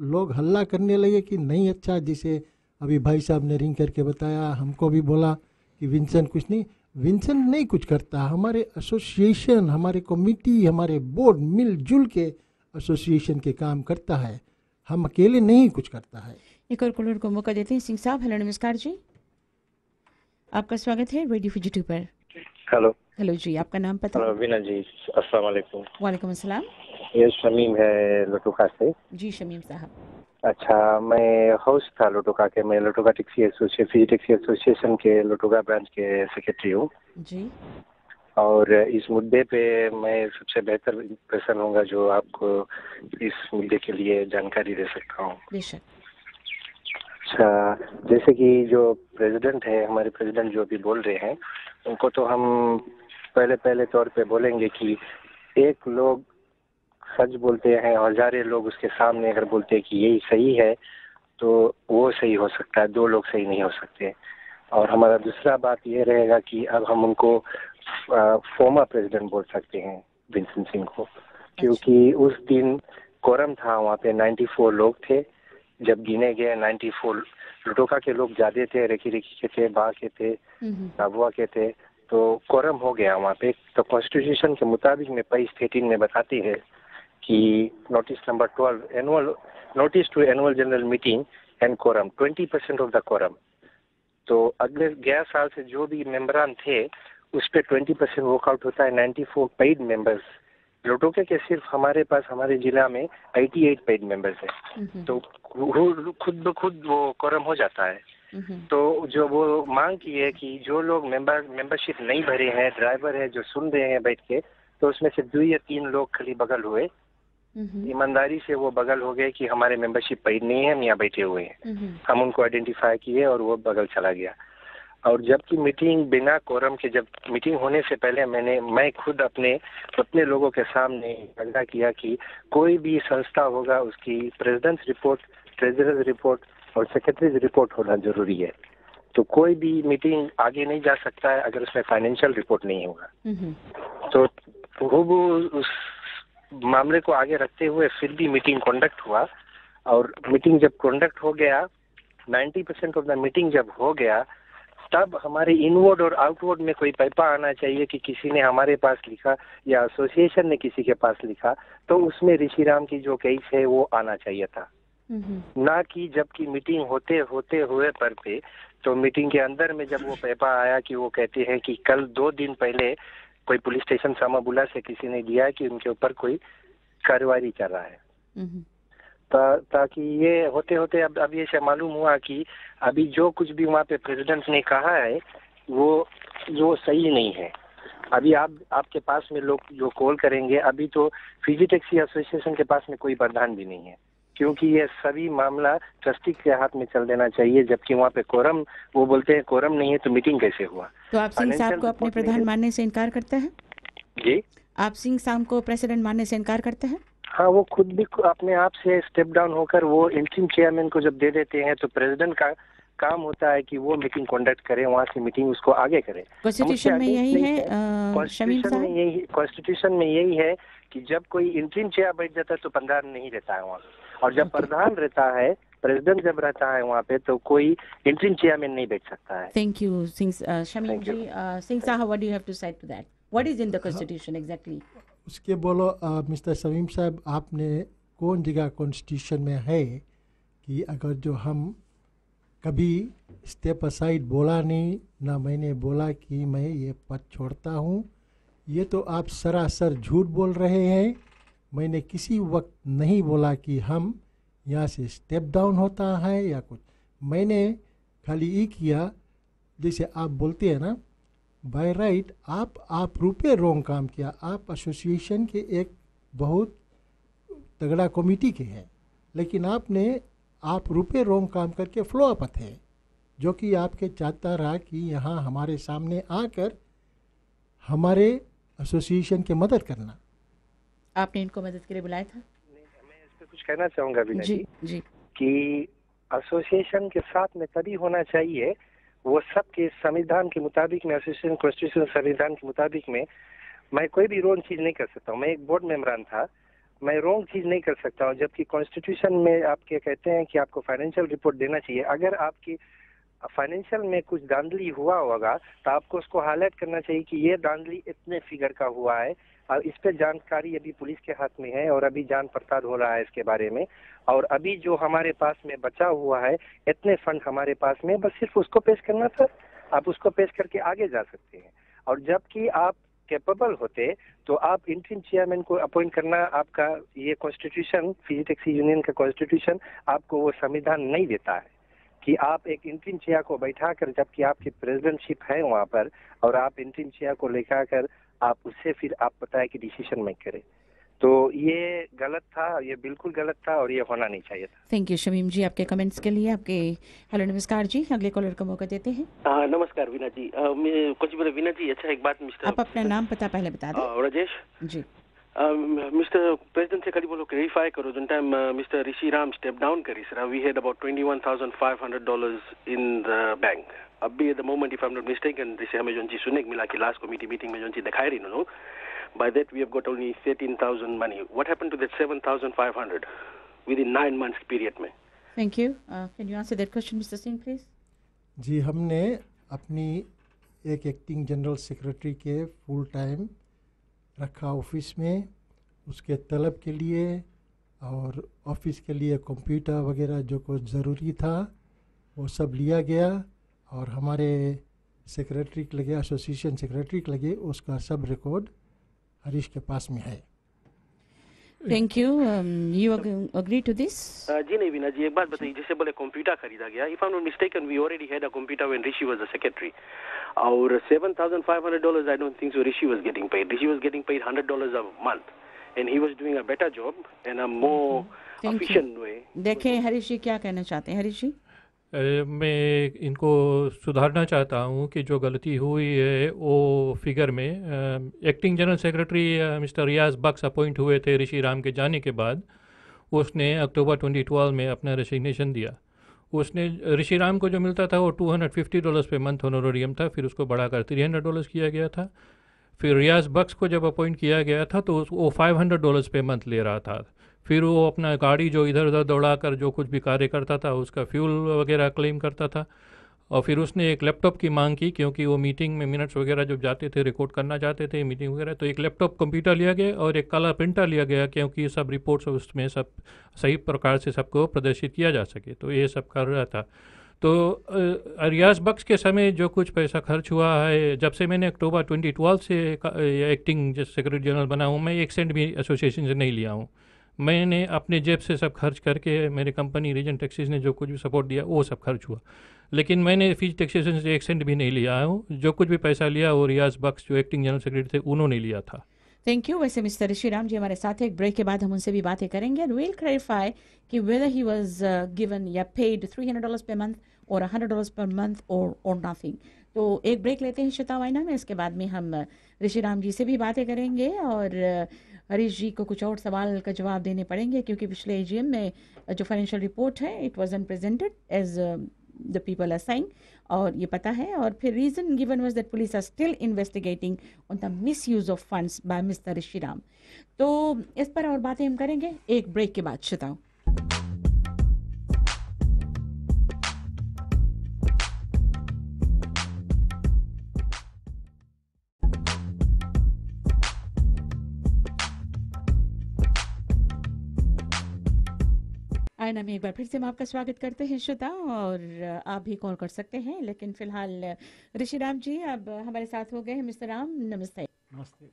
Speaker 2: लोग हल्ला करने लगे कि नहीं अच्छा, जिसे अभी भाई साहब ने रिंग करके बताया, हमको भी बोला कि विंसन कुछ नहीं, विंसन नहीं कुछ करता, हमारे एसोसिएशन, हमारे कमेटी, हमारे बोर्ड मिलजुल के एसोसिएशन के काम करता है, हम अकेले नहीं कुछ करता है।
Speaker 1: एक और कॉलर को मौका देते हैं। सिंह साहब, हेलो, नमस्कार जी, आपका स्वागत है रेडियो फिजी पर।
Speaker 7: हेलो।
Speaker 1: हेलो जी, आपका नाम पता?
Speaker 7: वीना जी, अस्सलाम वालेकुम।
Speaker 1: वालेकुम अस्सलाम।
Speaker 7: ये शमीम है लटुका से।
Speaker 1: जी शमीम साहब।
Speaker 7: अच्छा, मैं होस्ट था लटुका के, मैं Lautoka taxi association, Fiji taxi association के लटुका ब्रांच के सेक्रेटरी हूँ
Speaker 1: जी।
Speaker 7: और इस मुद्दे पे मैं सबसे बेहतर पर्सन होऊंगा जो आपको इस मुद्दे के लिए जानकारी दे सकता हूँ।
Speaker 1: बेशक।
Speaker 7: अच्छा, जैसे कि जो प्रेसिडेंट है, हमारे प्रेसिडेंट जो अभी बोल रहे हैं, उनको तो हम पहले तौर पे बोलेंगे कि एक लोग सच बोलते हैं, हजारे लोग उसके सामने अगर बोलते हैं कि यही सही है तो वो सही हो सकता है, 2 लोग सही नहीं हो सकते। और हमारा दूसरा बात ये रहेगा कि अब हम उनको फॉर्मर प्रेसिडेंट बोल सकते हैं विंसन सिंह को, क्योंकि उस दिन कोरम था, वहाँ पे 94 लोग थे, जब गिने गए 94 लुटोका के लोग ज्यादा थे, रेखी के थे, बा के थे, नाबुआ के थे, तो कोरम हो गया वहाँ पे। तो कॉन्स्टिट्यूशन के मुताबिक में पेज 13 में बताती है कि notice number 12 annual notice to annual general meeting and quorum 20% of the quorum. तो अगले 11 साल से जो भी मेंबरान थे उस पर 20% वर्कआउट होता है। 94 पेड मेंबर्स लोटोके के सिर्फ हमारे पास हमारे जिला में 88 पेड मेंबर्स है, तो खुद ब खुद वो कोरम हो जाता है। तो जो वो मांग की है कि जो लोग मेंबरशिप नहीं भरे हैं, ड्राइवर है जो सुन रहे हैं बैठ के, तो उसमें से 2 या 3 लोग खाली बगल हुए, ईमानदारी से वो बगल हो गए कि हमारे मेंबरशिप पेड नहीं है, हम यहाँ बैठे हुए हैं। हम उनको आइडेंटिफाई किए और वो बगल चला गया। और जबकि मीटिंग बिना कोरम के, जब मीटिंग होने से पहले मैं खुद अपने लोगों के सामने वादा किया कि कोई भी संस्था होगा उसकी प्रेसिडेंट्स रिपोर्ट, ट्रेजरर रिपोर्ट और सेक्रेटरीज रिपोर्ट होना जरूरी है। तो कोई भी मीटिंग आगे नहीं जा सकता है अगर उसमें फाइनेंशियल रिपोर्ट नहीं होगा। तो वो उस मामले को आगे रखते हुए फिर भी मीटिंग कंडक्ट हुआ, और मीटिंग जब कंडक्ट हो गया, 90% ऑफ द मीटिंग जब हो गया, तब हमारे इनवर्ड और आउटवर्ड में कोई पेपर आना चाहिए कि किसी ने हमारे पास लिखा या एसोसिएशन ने किसी के पास लिखा, तो उसमें ऋषि राम की जो केस है वो आना चाहिए था, ना कि जबकि मीटिंग होते हुए पर पे। तो मीटिंग के अंदर में जब वो पेपर आया कि वो कहते हैं कि कल 2 दिन पहले कोई पुलिस स्टेशन सामाबुला से किसी ने दिया कि उनके ऊपर कोई कार्रवाई चल रहा है। ताकि ये होते अब ये से मालूम हुआ कि अभी जो कुछ भी वहाँ पे प्रेसिडेंट ने कहा है वो सही नहीं है। अभी आपके पास में लोग जो कॉल करेंगे, अभी तो फिजी टैक्सी एसोसिएशन के पास में कोई प्रावधान भी नहीं है, क्योंकि ये सभी मामला ट्रस्टी के हाथ में चल देना चाहिए। जबकि वहाँ पे कोरम, वो बोलते हैं कोरम नहीं है तो मीटिंग कैसे हुआ।
Speaker 1: तो आप सिंह साहब को अपने प्रधान मानने से इनकार करते हैं?
Speaker 7: जी,
Speaker 1: आप सिंह साहब को प्रेसिडेंट मानने से इनकार करते हैं?
Speaker 7: हाँ, वो खुद भी अपने आप से स्टेप डाउन होकर वो इंटरिम चेयरमैन को जब दे देते हैं तो प्रेसिडेंट का काम होता है कि वो मीटिंग कंडक्ट करे, वहाँ से मीटिंग उसको आगे करे।
Speaker 1: कॉन्स्टिट्यूशन में यही है शमीम
Speaker 7: कॉन्स्टिट्यूशन में यही है कि जब कोई इंटरिम चेयर बैठ जाता है तो प्रधान नहीं रहता है वहाँ, और जब प्रधान रहता है, प्रेसिडेंट जब रहता है वहाँ पे, तो कोई इंटरिम चेयरमैन नहीं बैठ सकता है।
Speaker 1: Thank you Shamim ji. सिंह साहब, what do you have to say to that? What is in the constitution exactly?
Speaker 2: उसके बोलो मिस्टर शमीम साहब, आपने कौन जगह कॉन्स्टिट्यूशन में है कि अगर जो हम कभी स्टेप असाइड बोला नहीं, ना मैंने बोला कि मैं ये पद छोड़ता हूँ, ये तो आप सरासर झूठ बोल रहे हैं। मैंने किसी वक्त नहीं बोला कि हम यहाँ से स्टेप डाउन होता है या कुछ। मैंने खाली ये किया, जैसे आप बोलते हैं ना, बाय राइट आप रुपये रोंग काम किया। आप एसोसिएशन के एक बहुत तगड़ा कमेटी के हैं, लेकिन आप रुपये रोंग काम करके फ्लो अप थे, जो कि आपके चाहता रहा कि यहाँ हमारे सामने आकर हमारे एसोसिएशन की मदद करना।
Speaker 1: आपने इनको मदद के लिए बुलाया था?
Speaker 7: मैं इस पर कुछ कहना चाहूँगा विनय
Speaker 1: जी
Speaker 7: कि एसोसिएशन के साथ में तभी होना चाहिए, वो सबके संविधान के मुताबिक में, एसोसिएशन कॉन्स्टिट्यूशन संविधान के मुताबिक में, मैं कोई भी रॉन्ग चीज़ नहीं कर सकता हूँ। मैं एक बोर्ड मेंबरान था, मैं रॉन्ग चीज़ नहीं कर सकता हूँ। जबकि कॉन्स्टिट्यूशन में आपके कहते हैं कि आपको फाइनेंशियल रिपोर्ट देना चाहिए। अगर आपकी फाइनेंशियल में कुछ धांधली हुआ होगा तो आपको उसको हाईलाइट करना चाहिए कि ये धांधली इतने फिगर का हुआ है, और इस पे जानकारी अभी पुलिस के हाथ में है और अभी जांच पड़ताल हो रहा है इसके बारे में। और अभी जो हमारे पास में बचा हुआ है, इतने फंड हमारे पास में, बस सिर्फ उसको पेश करना था। आप उसको पेश करके आगे जा सकते हैं। और जबकि आप कैपेबल होते तो आप इंटरिम चेयरमैन को अपॉइंट करना, आपका ये कॉन्स्टिट्यूशन, फिजी टैक्सी यूनियन का कॉन्स्टिट्यूशन आपको वो संविधान नहीं देता है कि आप एक इंटरिम चेयर को बैठाकर, जबकि आपकी प्रेसिडेंटशिप है वहाँ पर, और आप इंटरिम चेयर को लेकर आप उससे फिर आप बताए कि डिसीजन मेक करें। तो ये गलत था, ये बिल्कुल गलत था और ये होना नहीं चाहिए था।
Speaker 1: थैंक यू शमीम जी आपके कमेंट्स के लिए। आपके हेलो नमस्कार जी, अगले कॉलर को मौका देते हैं।
Speaker 6: नमस्कार वीना जी। कुछ बोले वीना जी, अच्छा एक बात मिस्टर,
Speaker 1: आप अपना नाम पता पहले बता दें।
Speaker 6: राजेश
Speaker 1: जी।
Speaker 6: मिस्टर प्रेसिडेंट से कभी बोलो क्लैरिफाई करो, जो time mister Rishi Ram step down करी sir, we had about $21,500 in the bank. अभी at the moment if I am not mistaken, जैसे हमें जो चीज सुनने को मिला कि लास्ट कमिटी मीटिंग में जो चीज दिखाई रही no, by that we have got only 13,000 money. What happened to that 7,500 within 9 months period में?
Speaker 1: Thank you. Can you answer that question, Mr. Singh, please?
Speaker 2: जी, हमने अपनी एक एक्टिंग जनरल सेक्रेटरी के फुल टाइम रखा ऑफिस में, उसके तलब के लिए और ऑफिस के लिए कंप्यूटर वगैरह जो कुछ ज़रूरी था वो सब लिया गया, और हमारे सेक्रेटरी के लगे, एसोसिएशन सेक्रेटरी के लगे, उसका सब रिकॉर्ड हरीश के पास में है।
Speaker 1: Thank you. You agree to this?
Speaker 6: जी नहीं वीना जी, एक बात बताइए, जैसे बोले कंप्यूटर खरीदा गया, if I am not mistaken we already had a computer when Rishi was the secretary, और $7,500 I don't think so Rishi was getting paid. Rishi was getting paid $100 a month and he was doing a better job and a more efficient way.
Speaker 1: देखें हरीश जी क्या कहना चाहते हैं। हरीश जी,
Speaker 4: मैं इनको सुधारना चाहता हूँ कि जो गलती हुई है वो फिगर में एक्टिंग जनरल सेक्रेटरी मिस्टर रियाज बक्स अपॉइंट हुए थे ऋषि राम के जाने के बाद। उसने अक्टूबर 2012 में अपना रेसिग्नेशन दिया। उसने ऋषि राम को जो मिलता था वो $250 पे मंथ होनोरियम था, फिर उसको बढ़ाकर $300 किया गया था। फिर रियाज बक्स को जब अपॉइंट किया गया था तो वो $500 पे मंथ ले रहा था। फिर वो अपना गाड़ी जो इधर उधर दौड़ाकर जो कुछ भी कार्य करता था उसका फ्यूल वगैरह क्लेम करता था। और फिर उसने एक लैपटॉप की मांग की, क्योंकि वो मीटिंग में मिनट्स वगैरह जब जाते थे, रिकॉर्ड करना चाहते थे मीटिंग वगैरह, तो एक लैपटॉप कंप्यूटर लिया गया और एक काला प्रिंटर लिया गया, क्योंकि ये सब रिपोर्ट्स उसमें सब सही प्रकार से सबको प्रदर्शित किया जा सके। तो ये सब कर रहा था। तो रियाज बक्स के समय जो कुछ पैसा खर्च हुआ है, जब से मैंने अक्टूबर 2012 से एक्टिंग सेक्रेटरी जनरल बना हूँ, मैं 1 सेंट भी एसोसिएशन से नहीं लिया हूँ। मैंने अपने जेब से सब खर्च करके, मेरे कंपनी रीजन टैक्सीज ने जो कुछ भी सपोर्ट दिया वो सब खर्च हुआ, लेकिन मैंने फीस टैक्सेशन से 1 सेंट भी नहीं लिया हूँ। जो कुछ भी पैसा लिया वो रियाज बक्स जो एक्टिंग जनरल सेक्रेटरी थे उन्होंने लिया था।
Speaker 1: Thank you. वैसे मिस्टर ऋषि राम जी हमारे साथ है, एक ब्रेक के बाद हम उनसे भी बातें करेंगे एंड विल क्लैरिफाई कि वेदर ही वाज गिवन या paid $300 per month or $100 per month or nothing। तो एक ब्रेक लेते हैं श्वेता वाइना में, इसके बाद में हम ऋषिराम जी से भी बातें करेंगे और हरीश जी को कुछ और सवाल का जवाब देने पड़ेंगे, क्योंकि पिछले एजीएम में जो फाइनेंशियल रिपोर्ट है it wasn't presented as the people are saying, और ये पता है। और फिर reason given was that police are still investigating on the misuse of funds by mister Rishiram. तो इस पर और बातें हम करेंगे एक ब्रेक के बाद। श्रोताओं, आईना में एक बार फिर से हम आपका स्वागत करते हैं श्रोता, और आप भी कॉल कर सकते हैं, लेकिन फिलहाल ऋषिराम जी अब हमारे साथ हो गए हैं। मिस्टर राम, नमस्ते।
Speaker 2: नमस्ते।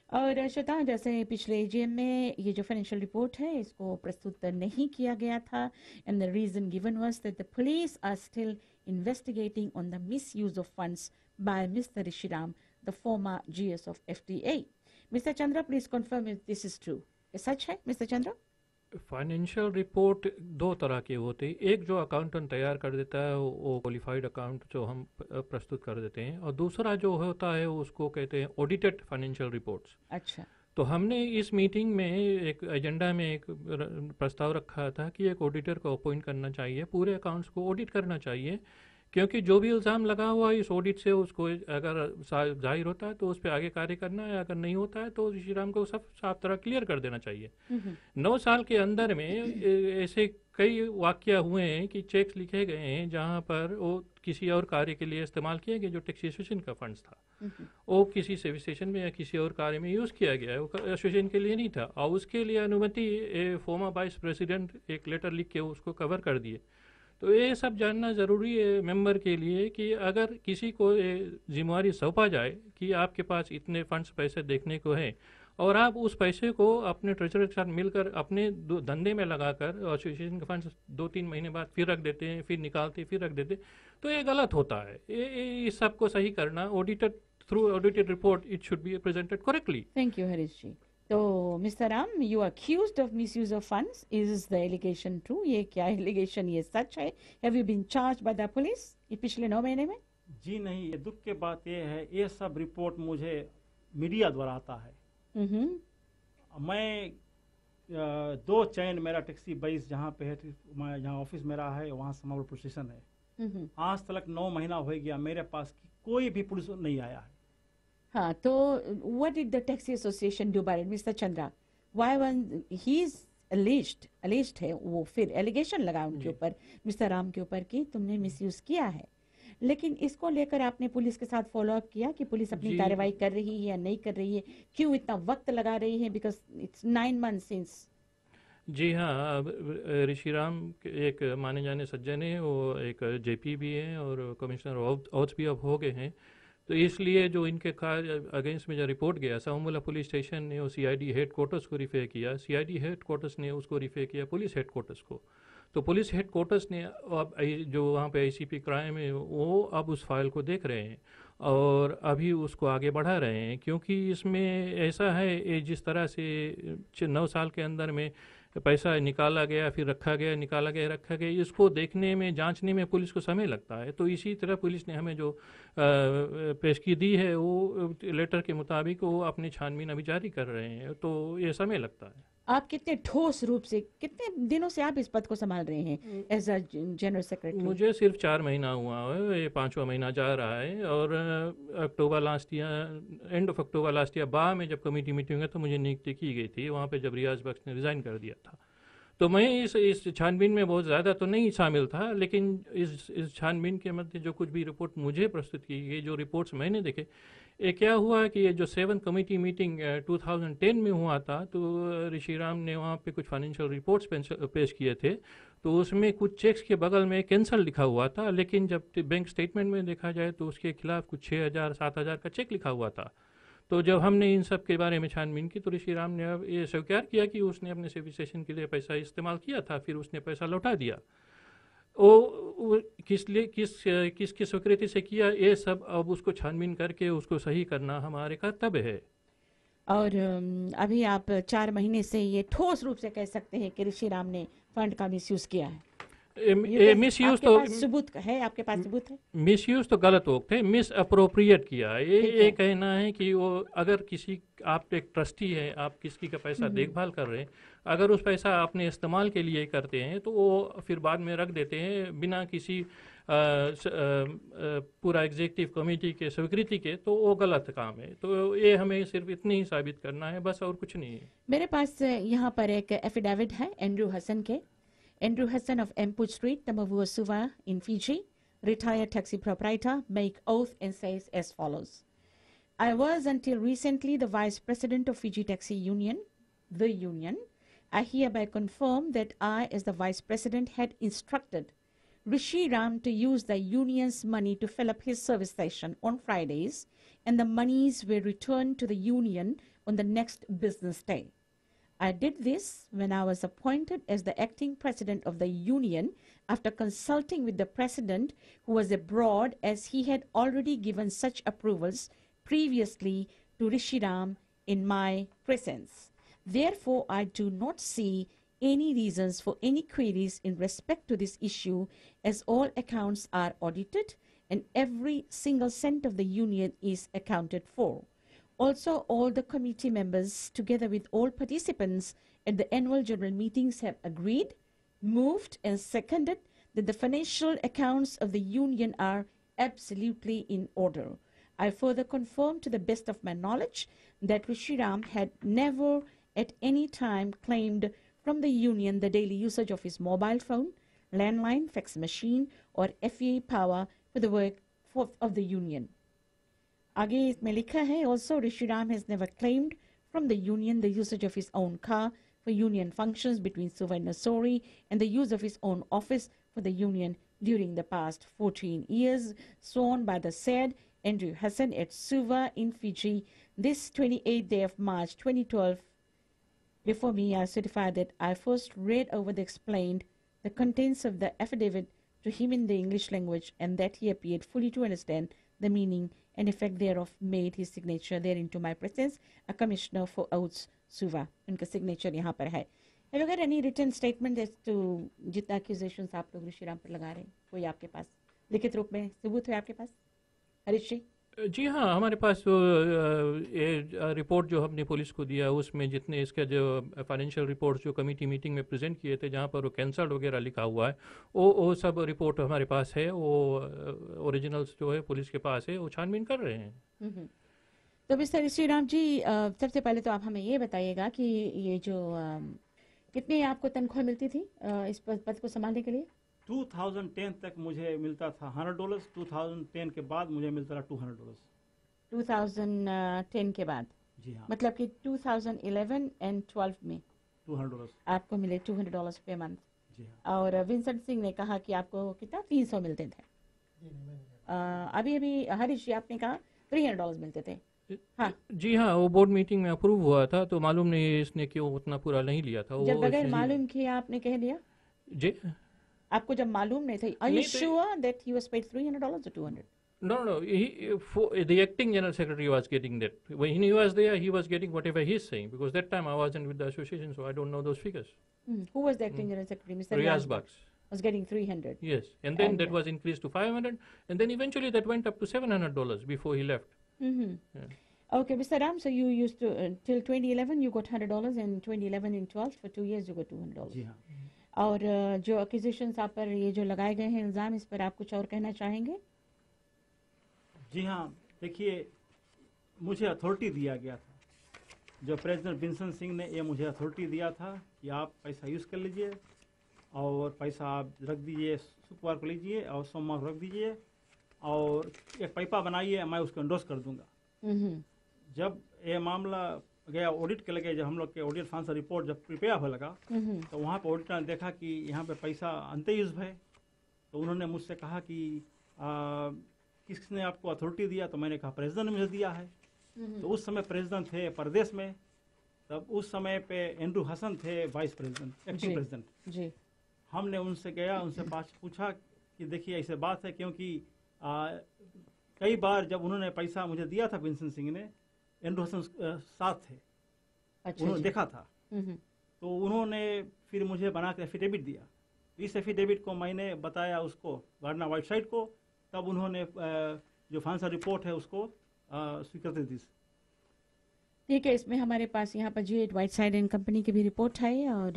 Speaker 1: और श्रोता, जैसे पिछले एजीएम में ये जो फाइनेंशियल रिपोर्ट है इसको प्रस्तुत नहीं किया गया था, and the reason given was that the police are still investigating on the misuse of funds by mister Rishiram, the former GS of FDA. Mister Chandra, please confirm if this is true. ये सच है मिस्टर चंद्रा?
Speaker 4: फाइनेंशियल रिपोर्ट दो तरह के होते हैं, एक जो अकाउंटेंट तैयार कर देता है वो क्वालिफाइड अकाउंट जो हम प्रस्तुत कर देते हैं, और दूसरा जो होता है उसको कहते हैं ऑडिटेड फाइनेंशियल रिपोर्ट्स।
Speaker 1: अच्छा।
Speaker 4: तो हमने इस मीटिंग में एक एजेंडा में एक प्रस्ताव रखा था कि एक ऑडिटर को अपॉइंट करना चाहिए, पूरे अकाउंट्स को ऑडिट करना चाहिए, क्योंकि जो भी इल्ज़ाम लगा हुआ है इस ऑडिट से उसको अगर जाहिर होता है तो उस पर आगे कार्य करना है, अगर नहीं होता है तो ऋषिराम को सब साफ तरह क्लियर कर देना चाहिए। 9 साल के अंदर में ऐसे कई वाक़या हुए हैं कि चेक्स लिखे गए हैं जहां पर वो किसी और कार्य के लिए इस्तेमाल किए गए, जो टैक्स एसोसिएशन का फंड्स था वो किसी सर्विस स्टेशन में या किसी और कार्य में यूज़ किया गया है, वो एसोसिएशन के लिए नहीं था, और उसके लिए अनुमति फॉर्मर वाइस प्रेसिडेंट एक लेटर लिख के उसको कवर कर दिए। तो ये सब जानना ज़रूरी है मेंबर के लिए कि अगर किसी को जिम्मेवारी सौंपा जाए कि आपके पास इतने फंड्स पैसे देखने को है और आप उस पैसे को अपने ट्रेजरर के साथ मिलकर अपने धंधे में लगाकर एसोसिएशन के फंड्स 2-3 महीने बाद फिर रख देते हैं, फिर निकालते फिर रख देते, तो ये गलत होता है। इस सब को सही करना audited through audited report it should be presented correctly.
Speaker 1: Thank you Harish ji. तो mister Ram, you are accused of misuse of funds, is the allegation true? ये क्या एलिगेशन, ये सच है? Have you been charged by the police ये पिछले 9 महीने में?
Speaker 8: जी नहीं, ये दुख की बात ये है, ये सब रिपोर्ट मुझे मीडिया द्वारा आता है। मैं 2 चैन मेरा टैक्सी बेस जहाँ पे है, जहाँ ऑफिस मेरा है वहाँ समावर प्रोसेशन है। आज तक 9 महीना हो गया, मेरे पास कोई भी पुलिस नहीं आया है।
Speaker 1: हाँ, तो what did the taxi association do about it, Mr. Chandra? Why when he is alleged है, वो फिर एलिगेशन लगा उनके ऊपर, मिस्टर राम के ऊपर, कि तुमने मिसयूज किया है, लेकिन इसको लेकर आपने पुलिस के साथ फॉलो अप किया कि पुलिस अपनी कार्रवाई कर रही है या नहीं कर रही है, क्यों इतना वक्त लगा रही है? Because it's 9 months since.
Speaker 4: जी हाँ, ऋषिराम एक माने जाने सज्जन है, वो एक जेपी भी हैं और कमिश्नर ऑथ भी अब हो गए हैं, तो इसलिए जो इनके अगेंस्ट में जो रिपोर्ट गया, सामूला पुलिस स्टेशन ने वो सीआईडी हेड क्वार्टर्स को रिफेर किया, सीआईडी हेड क्वार्टर्स ने उसको रिफेर किया पुलिस हेड क्वार्टर्स को। तो पुलिस हेड क्वार्टर्स ने अब जो वहाँ पे आईसीपी क्राइम है वो अब उस फाइल को देख रहे हैं और अभी उसको आगे बढ़ा रहे हैं, क्योंकि इसमें ऐसा है जिस तरह से 9 साल के अंदर में पैसा निकाला गया फिर रखा गया, निकाला गया रखा गया, इसको देखने में जांचने में पुलिस को समय लगता है। तो इसी तरह पुलिस ने हमें जो पेशगी दी है वो लेटर के मुताबिक वो अपनी छानबीन अभी जारी कर रहे हैं, तो ये समय लगता है।
Speaker 1: आप कितने ठोस रूप से, कितने दिनों से आप इस पद को संभाल रहे हैं एज अ जनरल सेक्रेटरी?
Speaker 4: मुझे सिर्फ 4 महीना हुआ है, ये 5वां महीना जा रहा है, और end of October last year बाह में जब कमेटी मीटिंग है तो मुझे नियुक्ति की गई थी वहाँ पे, जब रियाज बख्श ने रिज़ाइन कर दिया था। तो मैं इस छानबीन में बहुत ज़्यादा तो नहीं शामिल था, लेकिन इस छानबीन के मध्य जो कुछ भी रिपोर्ट मुझे प्रस्तुत की गई, जो रिपोर्ट्स मैंने देखे, ये क्या हुआ कि ये जो 7 कमेटी मीटिंग 2010 में हुआ था, तो ऋषिराम ने वहाँ पे कुछ फाइनेंशियल रिपोर्ट्स पेश किए थे, तो उसमें कुछ चेक्स के बगल में कैंसल लिखा हुआ था, लेकिन जब बैंक स्टेटमेंट में देखा जाए तो उसके खिलाफ कुछ 6,000-7,000 का चेक लिखा हुआ था। तो जब हमने इन सब के बारे में छानबीन की तो ऋषिराम ने अब ये स्वीकार किया कि उसने अपने सर्विस स्टेशन के लिए पैसा इस्तेमाल किया था, फिर उसने पैसा लौटा दिया। वो किसकी स्वीकृति से किया, ये सब अब उसको छानबीन करके उसको सही करना हमारे कर्तव्य है।
Speaker 1: और अभी आप 4 महीने से ये ठोस रूप से कह सकते हैं कि ऋषिराम ने फंड का मिसयूज किया है?
Speaker 4: मिस यूज तो
Speaker 1: सबूत है, आपके पास सबूत है?
Speaker 4: मिस यूज तो गलत वक्त है, मिस अप्रोप्रिएट किया है। ये कहना है कि वो अगर किसी, आप एक ट्रस्टी है, आप किसी का पैसा देखभाल कर रहे हैं, अगर उस पैसा आपने इस्तेमाल के लिए करते हैं तो वो फिर बाद में रख देते हैं बिना किसी पूरा एग्जीक्यूटिव कमेटी के स्वीकृति के, तो वो गलत काम है। तो ये हमें सिर्फ इतनी ही साबित करना है, बस, और कुछ नहीं है।
Speaker 1: मेरे पास यहाँ पर एक एफिडेविट है एंड्रू हसन के। Andrew Hassan of Emput Street, Tamavua Suva in Fiji, retired taxi proprietor, make oath and says as follows. I was until recently the vice president of Fiji Taxi Union, the union. I hereby confirm that I, as the vice president, had instructed Rishi Ram to use the union's money to fill up his service station on Fridays, and the monies were returned to the union on the next business day. I did this when I was appointed as the acting president of the union after consulting with the president, who was abroad, as he had already given such approvals previously to Rishiram in my presence. Therefore, I do not see any reasons for any queries in respect to this issue, as all accounts are audited and every single cent of the union is accounted for. Also, all the committee members, together with all participants at the annual general meetings, have agreed, moved, and seconded that the financial accounts of the union are absolutely in order. I further confirm, to the best of my knowledge, that Rishiram had never at any time claimed from the union the daily usage of his mobile phone, landline, fax machine, or FEA power for the work of the union. आगे इसमें लिखा है, also Rishiram has never claimed from the union the usage of his own car for union functions between Suva and Nassori, and the use of his own office for the union during the past 14 years, sworn by the said Andrew Hassan at Suva in Fiji this 28th day of March 2012. Before me, I certify that I first read over the explained the contents of the affidavit to him in the English language, and that he appeared fully to understand the meaning and effect thereof, made his signature therein to my presence, a commissioner for oaths, Suva. उनका signature यहाँ पर है. Have you got any written statement as to जितना accusations आप लोग ऋषिराम पर लगा रहे हैं, कोई आपके पास लिखित रूप में सबूत है आपके पास, हरीश जी?
Speaker 4: जी हाँ, हमारे पास ये रिपोर्ट जो हमने पुलिस को दिया, उसमें जितने इसके जो फाइनेंशियल रिपोर्ट्स जो कमेटी मीटिंग में प्रेजेंट किए थे, जहाँ पर वो कैंसल्ड वगैरह लिखा हुआ है, वो सब रिपोर्ट हमारे पास है। वो ओरिजिनल्स जो है पुलिस के पास है, वो छानबीन कर रहे हैं।
Speaker 1: तो मिस्टर श्रीराम जी, सबसे पहले तो आप हमें ये बताइएगा कि ये जो कितनी आपको तनख्वाह मिलती थी इस पद को संभालने के लिए?
Speaker 8: 2010 तक मुझे मिलता था $100, 2010 के बाद मुझे मिलता था $200।
Speaker 1: 2010 के बाद? जी हाँ। मतलब कि 2011 एंड 12 में $200 आपको मिले, $200 पे मंथ। जी हाँ। और विंसेंट सिंह ने कहा कि आपको कितना 300 मिलते थे। अभी हरीश जी आपने कहा $300 मिलते थे। हाँ
Speaker 4: जी हाँ, वो बोर्ड मीटिंग में अप्रूव हुआ था, तो मालूम नहीं इसने क्यों उतना पूरा नहीं लिया था।
Speaker 1: जब बगैर मालूम किया आपने कह दिया
Speaker 4: जी?
Speaker 1: आपको जब मालूम नहीं था, are you sure that he was paid $300 or $200?
Speaker 4: No. The acting general secretary was getting that. When he was there, he was getting whatever he's saying, because that time I wasn't with the association, so I don't know those figures.
Speaker 1: Who was the acting general secretary? Mr.
Speaker 4: Riaz Bucks
Speaker 1: was getting $300.
Speaker 4: Yes, and then that was increased to $500, and then eventually that went up to $700 before he left.
Speaker 1: Yeah. Okay, Mr. Ram, so you used to till 2011 you got $100, and 2011 and 12 for 2 years you got $200.
Speaker 8: जी हाँ।
Speaker 1: और जो accusations आप पर ये जो लगाए गए हैं इल्ज़ाम, इस पर आप कुछ और कहना चाहेंगे?
Speaker 8: जी हाँ, देखिए, मुझे अथॉरिटी दिया गया था, जो प्रेसिडेंट विंसेंट सिंह ने ये मुझे अथॉरिटी दिया था कि आप पैसा यूज़ कर लीजिए और पैसा आप रख दीजिए, शुक्रवार को लीजिए और सोमवार को रख दीजिए और एक पैपा बनाइए, मैं उसको एंडोर्स कर दूंगा। जब ये मामला गया ऑडिट के लगे, जब हम लोग के ऑडिट फाइनेंस रिपोर्ट जब प्रिपेयर हो लगा, तो वहाँ पर ऑडिटर ने देखा कि यहाँ पे पैसा अनयूज है, तो उन्होंने मुझसे कहा कि किसने आपको अथॉरिटी दिया? तो मैंने कहा प्रेसिडेंट ने मुझे दिया है। तो उस समय प्रेसिडेंट थे प्रदेश में, तब उस समय पे एंड्रू हसन थे वाइस प्रेसिडेंट, एक्टिंग प्रेसिडेंट जी। हमने उनसे गया, उनसे पूछा कि देखिए ऐसे बात है, क्योंकि कई बार जब उन्होंने पैसा मुझे दिया था विंसेंट सिंह ने, एंड्रू हसन साथ थे, उन्होंने देखा था, तो उन्होंने फिर मुझे बना के एफिडेविट दिया इस एफिडेविट को मैंने बताया उसको गार्डनर व्हाइटसाइड को, तब उन्होंने जो फाइनेंशियल रिपोर्ट है उसको स्वीकृति दी।
Speaker 1: ठीक है, इसमें हमारे पास यहाँ पर G8 व्हाइटसाइड एंड कंपनी की भी रिपोर्ट है, और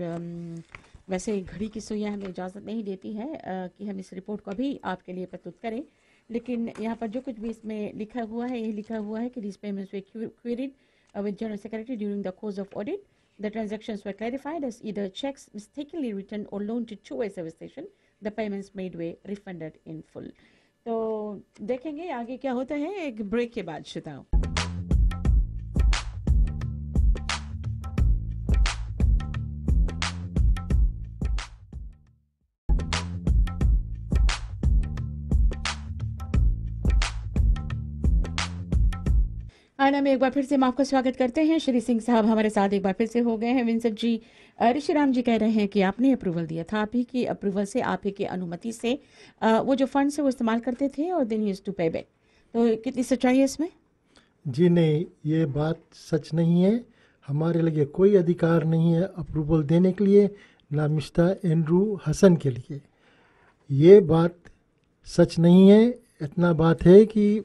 Speaker 1: वैसे घड़ी की सुइयाँ हमें इजाज़त नहीं देती है कि हम इस रिपोर्ट को भी आपके लिए प्रस्तुत करें, लेकिन यहाँ पर जो कुछ भी इसमें लिखा हुआ है, ये लिखा हुआ है कि this payments were queried with General Secretary during the course of audit. The transactions were clarified as either checks mistakenly written or loaned to two-way service station. The payments made were refunded in full. तो देखेंगे आगे क्या होता है एक break के बाद। श्रोताओं, आना में एक बार फिर से हम आपका स्वागत करते हैं। श्री सिंह साहब हमारे साथ एक बार फिर से हो गए हैं। विंसेंट जी, ऋषिराम जी कह रहे हैं कि आपने अप्रूवल दिया था, आप ही की अप्रूवल से, आप ही की अनुमति से वो जो फंड से वो इस्तेमाल करते थे और देन यूज्ड टू पे बैक। तो कितनी सच्चाई है इसमें?
Speaker 2: जी नहीं, ये बात सच नहीं है। हमारे लिए कोई अधिकार नहीं है अप्रूवल देने के लिए, ना मिस्टर एंड्रू हसन के लिए। ये बात सच नहीं है। इतना बात है कि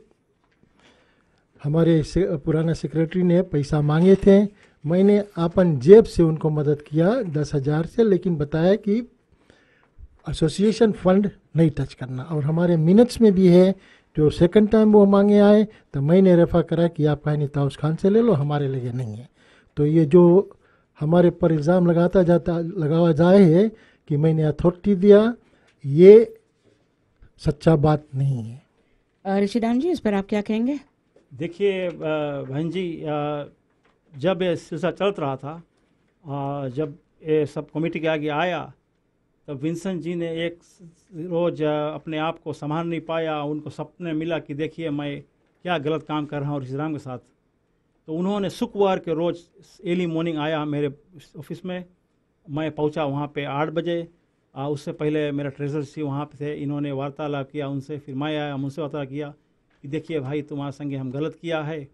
Speaker 2: हमारे पुराना सेक्रेटरी ने पैसा मांगे थे, मैंने अपन जेब से उनको मदद किया 10,000 से, लेकिन बताया कि एसोसिएशन फंड नहीं टच करना। और हमारे मिनट्स में भी है, जो सेकंड टाइम वो मांगे आए तो मैंने रेफर करा कि आप कहीं ताउस खान से ले लो, हमारे लिए नहीं है। तो ये जो हमारे पर इल्ज़ाम लगावा जाए है कि मैंने अथॉरिटी दिया, ये सच्चा बात नहीं है।
Speaker 1: ऋषिराम जी, इस पर आप क्या कहेंगे?
Speaker 8: देखिए बहन जी, जब ये सिलसिला चल रहा था, जब ये सब कमेटी के आगे आया, तब विंसेंट जी ने एक रोज़ अपने आप को संभाल नहीं पाया। उनको सपने मिला कि देखिए मैं क्या गलत काम कर रहा हूँ ऋषिराम के साथ। तो उन्होंने शुक्रवार के रोज़ अर्ली मॉर्निंग आया मेरे ऑफिस में। मैं पहुँचा वहाँ पे 8 बजे। उससे पहले मेरा ट्रेजर सी वहाँ पे थे, इन्होंने वार्तालाप किया उनसे, फिर मैं आया, उनसे वार्तालाप किया कि देखिए भाई, तुम्हारे संगे हम गलत किया है,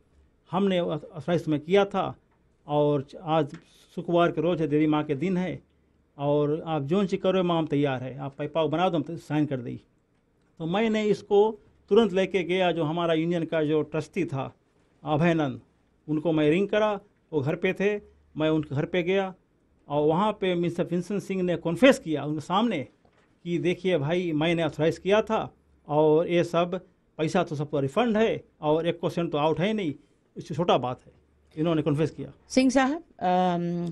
Speaker 8: हमने अथराइज में किया था, और आज शुक्रवार के रोज़ है, देवी माँ के दिन है, और आप जो चीज़ करो माँ हम तैयार है, आप पेपाव बना दो, हम साइन कर दी। तो मैंने इसको तुरंत लेके गया, जो हमारा यूनियन का जो ट्रस्टी था अभयनंद, उनको मैं रिंग करा, वो घर पे थे, मैं उनके घर पे गया, और वहाँ पे मिस्टर विंसेंट सिंह ने कॉन्फेस किया उनके सामने कि देखिए भाई, मैंने अथराइज़ किया था, और ये सब पैसा तो सबको रिफंड है, और 1% तो आउट है नहीं, इससे छोटा बात है। इन्होंने कन्फेस किया।
Speaker 1: सिंह साहब,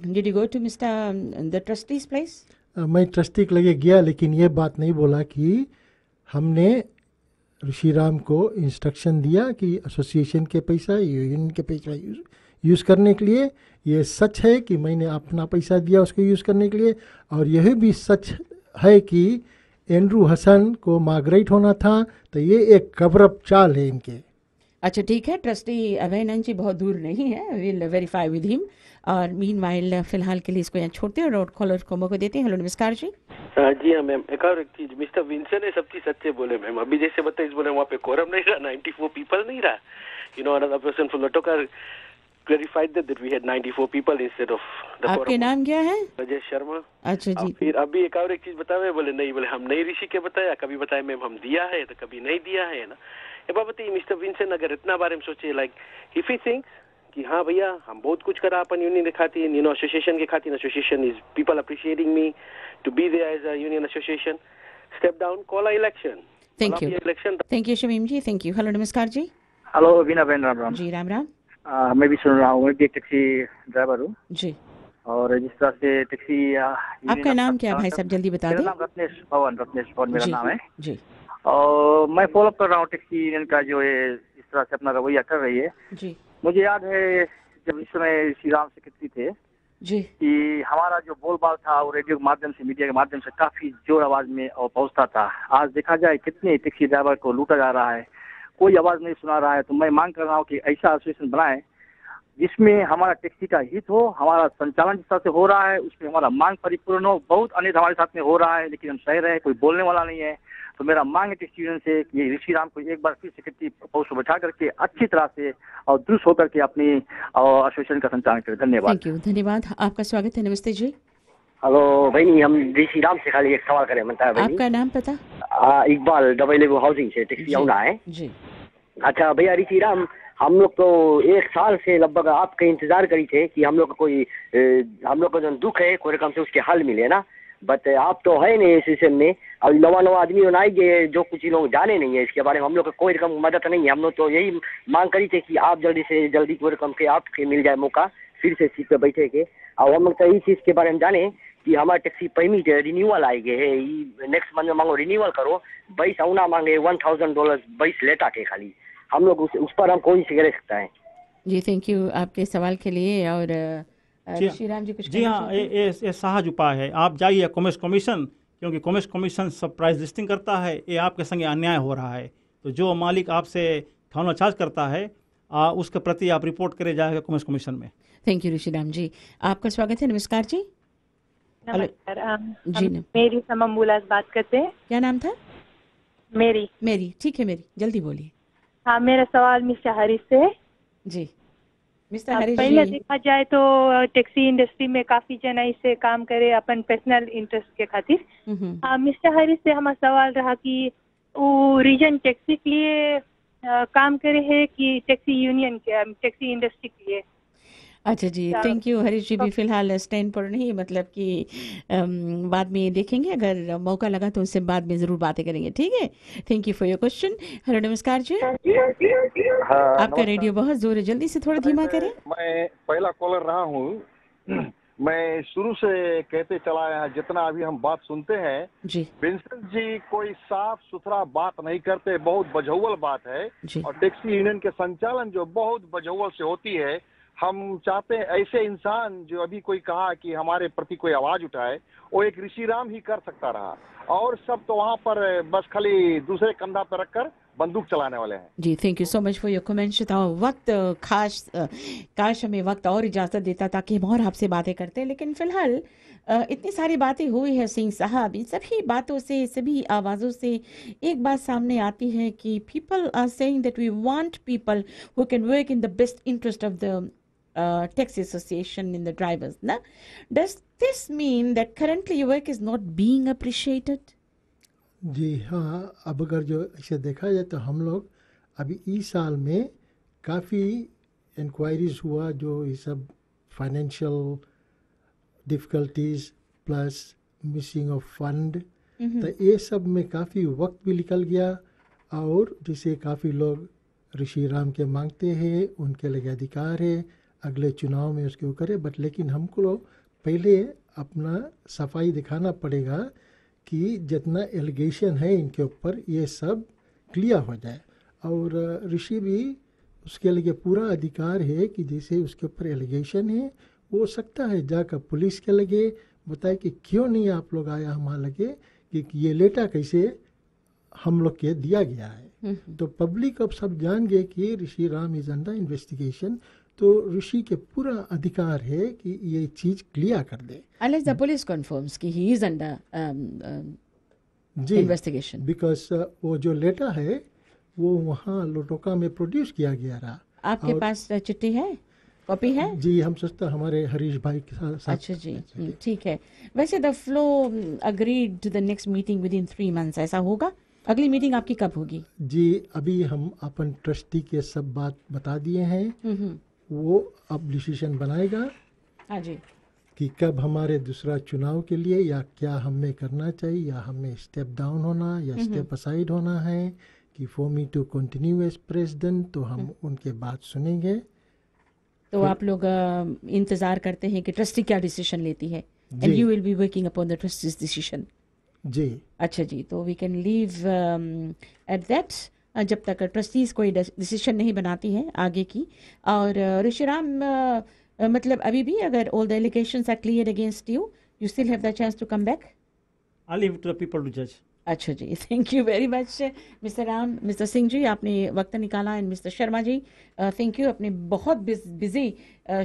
Speaker 1: did you go to mister the trustees place?
Speaker 2: मैं ट्रस्टी के लगे गया, लेकिन ये बात नहीं बोला कि हमने ऋषिराम को इंस्ट्रक्शन दिया कि एसोसिएशन के पैसा, यूनियन के पैसा यूज़ करने के लिए। ये सच है कि मैंने अपना पैसा दिया उसको यूज़ करने के लिए, और यह भी सच है कि एंड्रू हसन को माइग्रेट होना था। तो ये एक कवरअप चाल है इनके।
Speaker 1: अच्छा ठीक है, ट्रस्टी अभयनंद जी बहुत दूर नहीं है, विल वेरीफाई विद हिम। और मीनवाइल फिलहाल के लिए इसको यहाँ छोड़ते हैं और कॉलर को मौका देते हैं। हेलो नमस्कार जी।
Speaker 6: जी हाँ मैम, एक और चीज, मिस्टर विंसेंट ने सब चीज सच्चे बोले मैम। अभी जैसे बताइए बोले वहाँ पे कोरम नहीं रहा, 94 पीपल नहीं रहा। You know another person from Lautoka clarified that we had 94 people instead of the quorum.
Speaker 1: आपके नाम क्या है?
Speaker 6: राजेश शर्मा।
Speaker 1: अच्छा जी।
Speaker 6: फिर अभी एक और एक चीज बतावे, बोले नहीं, बोले हम नहीं ऋषि के बताया, कभी बताया मैम हम दिया है तो कभी नहीं दिया है ना। ये बात बताइए मिस्टर विंसेंट, अगर इतना बारे में सोचे, लाइक इफ ही थिंक्स कि हाँ भैया हम बहुत कुछ करा अपन यूनियन के खातिर, यू नो एसोसिएशन के खातिर, association is people appreciating me to be there as a union association, step down, call a election.
Speaker 1: Thank you, thank you Shamim ji, thank you. Hello नमस्कार जी।
Speaker 9: हेलो वीना बहन, राम राम
Speaker 1: जी। राम राम।
Speaker 9: मैं भी सुन रहा हूँ, मैं भी एक टैक्सी ड्राइवर हूँ
Speaker 1: जी।
Speaker 9: और जिस तरह से टैक्सी
Speaker 1: आपका नाम क्या भाई साहब, जल्दी बता दें।
Speaker 9: मेरा नाम रत्नेश पवन मेरा नाम है
Speaker 1: जी।
Speaker 9: और मैं फॉलो अप कर रहा हूँ टैक्सी यूनियन का, जो है इस तरह से अपना रवैया कर रही है
Speaker 1: जी।
Speaker 9: मुझे याद है जब इस समय श्री राम सेक्रेटरी थे
Speaker 1: जी, कि
Speaker 9: हमारा जो बोलबाल था वो रेडियो के माध्यम से, मीडिया के माध्यम से काफी जोर आवाज में और पहुंचता था। आज देखा जाए कितने टैक्सी ड्राइवर को लूटा जा रहा है, कोई आवाज नहीं सुना रहा है। तो मैं मांग कर रहा हूँ कि ऐसा एसोसिएशन बनाए जिसमें हमारा टैक्सी का हित हो, हमारा संचालन जिस तरह से हो रहा है उसमें हमारा मांग परिपूर्ण हो। बहुत अनेक हमारे साथ में हो रहा है लेकिन हम सह रहे हैं, कोई बोलने वाला नहीं है। तो मेरा मांग है टैक्सी यूनियन से कि ऋषि राम को एक बार फिर सेक्रेटरी पोस्ट को बैठा करके अच्छी तरह से और दुरुस्त होकर के अपनी एसोसिएशन का संचालन करें। धन्यवाद।
Speaker 1: थैंक यू, धन्यवाद। आपका स्वागत है। नमस्ते जी।
Speaker 10: हेलो बहनी, हम ऋषि राम से खाली एक सवाल करें मनता है बहनी।
Speaker 1: आपका नाम पता?
Speaker 10: इकबाल डबल हाउसिंग से टैक्सी आउना है
Speaker 1: जी।
Speaker 10: अच्छा भैया ऋषि राम, हम लोग तो 1 साल से लगभग आपके इंतजार करी थे कि हम लोग को कोई हम लोग का जो दुख है कोई रकम से उसके हल मिले ना, बट आप तो है नहीं इस सिस्टम में। अब नवा आदमी आए गए जो कुछ लोग जाने नहीं है इसके बारे में, हम लोग को कोई रकम मदद नहीं है। हम लोग तो यही मांग करी थे कि आप जल्दी से जल्दी कोई रकम के आपके मिल जाए मौका फिर से सीट पे बैठे के। और हम लोग तो यही चीज़ के बारे में जाने कि हमारा टैक्सी परमिट रिन्यूअल आई गए है, नेक्स्ट मंथ में मांगो रिन्यूअल करो, 22 औना मांगे $1000 22 लेटा के खाली। हम लोग उस पर हम कौन सी कर सकता है?
Speaker 1: जी थैंक यू आपके सवाल के लिए। और ऋषि राम जी कुछ?
Speaker 8: जी हाँ, ये सहज उपाय है। आप जाइए कॉमर्स कमीशन, क्योंकि कॉमर्स कमीशन सब प्राइस लिस्टिंग करता है। ये आपके संगे अन्याय हो रहा है, तो जो मालिक आपसे थाना चार्ज करता है उसके प्रति आप रिपोर्ट करे जाएगा कॉमर्स कमीशन में।
Speaker 1: थैंक यू ऋषि राम जी, आपका स्वागत है। नमस्कार जी।
Speaker 11: नमस्कार,
Speaker 1: जी
Speaker 11: मेरी समम्बुला से बात करते हैं।
Speaker 1: क्या नाम था?
Speaker 11: मेरी
Speaker 1: ठीक है, मेरी जल्दी बोलिए।
Speaker 11: हाँ, मेरा सवाल मिस्टर हरीश से है।
Speaker 1: जी मिस्टर हरीश
Speaker 11: पहले
Speaker 1: जी,
Speaker 11: देखा जाए तो टैक्सी इंडस्ट्री में काफी जना इससे काम करे अपन पर्सनल इंटरेस्ट के खातिर। मिस्टर हरीश से हमारा सवाल रहा कि वो रीजन टैक्सी के लिए काम करे है कि टैक्सी यूनियन के टैक्सी इंडस्ट्री के लिए?
Speaker 1: अच्छा जी, थैंक यू हरीश जी। भी फिलहाल स्टैंड पर नहीं, मतलब कि बाद में देखेंगे, अगर मौका लगा तो उससे बाद में ज़रूर बातें करेंगे, ठीक है। Thank you for your question. Hello नमस्कार जी। आपका रेडियो बहुत जोर है, जल्दी से थोड़ा धीमा करें।
Speaker 3: मैं पहला कॉलर रहा हूँ। मैं शुरू से कहते चला आया, जितना अभी हम बात सुनते हैं
Speaker 1: जी,
Speaker 3: विंसेंट जी कोई साफ सुथरा बात नहीं करते, बहुत बजौल बात है। और टैक्सी यूनियन के संचालन जो बहुत बजौल से होती है। हम चाहते हैं ऐसे इंसान जो अभी कोई कहा कि हमारे प्रति कोई आवाज उठाए, वो एक ऋषि राम ही कर सकता रहा, और सब तो वहाँ पर बस खाली दूसरे कंधा पर रखकर बंदूक चलाने वाले हैं।
Speaker 1: जी thank you so much for your comments. वक्त काश हमें वक्त और इजाज़त देता ताकि हम और आपसे बातें करते, लेकिन फ़िलहाल इतनी सारी बातें हुई है सिंह साहब। इन सभी बातों से, सभी आवाज़ों से एक बात सामने आती है कि people are saying that we want people who can work in the best interest of the taxi association in the drivers. Na? Does this mean that currently your work is not being appreciated?
Speaker 2: जी हाँ, अब अगर जो इसे देखा जाए तो हम लोग अभी इस साल में काफ़ी इंक्वायरीज हुआ, जो ये सब financial difficulties plus missing of fund, तो ये सब में काफ़ी वक्त भी निकल गया। और जिसे काफ़ी लोग ऋषि राम के मांगते हैं, उनके लिए अधिकार है अगले चुनाव में उसके वो करे, बट लेकिन हमको लोग पहले अपना सफाई दिखाना पड़ेगा कि जितना एलिगेशन है इनके ऊपर ये सब क्लियर हो जाए। और ऋषि भी उसके लिए पूरा अधिकार है कि जैसे उसके ऊपर एलिगेशन है, वो सकता है जाकर पुलिस के लगे बताए कि क्यों नहीं आप लोग आया हमारे लगे, कि ये लेटा कैसे हम लोग के दिया गया है। तो पब्लिक अब सब जान गए कि ऋषि राम इज अंडर इन्वेस्टिगेशन, तो ऋषि के पूरा अधिकार है कि ये चीज क्लियर कर दे।
Speaker 1: Unless the police confirms कि he is under investigation.
Speaker 2: Because वो जो लेटर है वो वहाँ लोटोका में प्रोड्यूस किया गया रहा।
Speaker 1: आपके पास चिट्ठी है, कॉपी है?
Speaker 2: जी, हम सोचते हमारे हरीश भाई के साथ।
Speaker 1: अच्छा जी, ठीक है। वैसे the flow agreed to the next meeting within 3 months, ऐसा होगा? अगली मीटिंग आपकी कब होगी?
Speaker 2: जी, अभी हम अपन ट्रस्टी के सब बात बता दिए हैं, वो अब डिसीजन बनाएगा।
Speaker 1: हाँ जी,
Speaker 2: कि कब हमारे दूसरा चुनाव के लिए या क्या हमें करना चाहिए, या हमें स्टेप डाउन होना या स्टेप असाइड होना है, कि for me to continue as president, तो हम उनके बात सुनेंगे।
Speaker 1: तो आप लोग इंतजार करते हैं कि ट्रस्टी क्या डिसीजन लेती है, and you will be working upon the trustees decision.
Speaker 2: जी
Speaker 1: अच्छा जी, तो we can leave at that जब तक ट्रस्टीज कोई डिसीजन नहीं बनाती है आगे की। और ऋषि राम मतलब अभी भी अगर all the allegations are clear against you, you still have the chance to come back?
Speaker 8: I leave to the people to जज।
Speaker 1: अच्छा जी, thank you very much mister Ram. Mister Singh ji, आपने वक्त निकाला, and mister Sharma ji thank you, अपने बहुत busy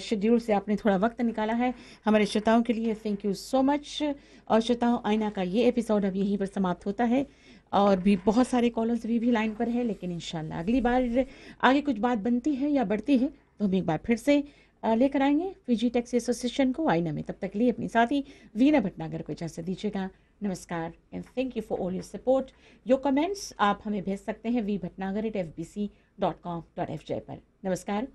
Speaker 1: schedule से आपने थोड़ा वक्त निकाला है हमारे श्रोताओं के लिए। Thank you so much. और श्रोताओं, आईना का ये एपिसोड अब यहीं पर समाप्त होता है, और भी बहुत सारे कॉलर्स भी लाइन पर है, लेकिन इंशाल्लाह अगली बार आगे कुछ बात बनती है या बढ़ती है तो हम एक बार फिर से लेकर आएंगे फिजी टैक्सी एसोसिएशन को आईना में। तब तक लिए अपनी साथी वीना भटनागर को इजाज़त दीजिएगा। नमस्कार and thank you for all your support. Your comments आप हमें भेज सकते हैं vbhatnagar@fbc.com.fj पर। नमस्कार।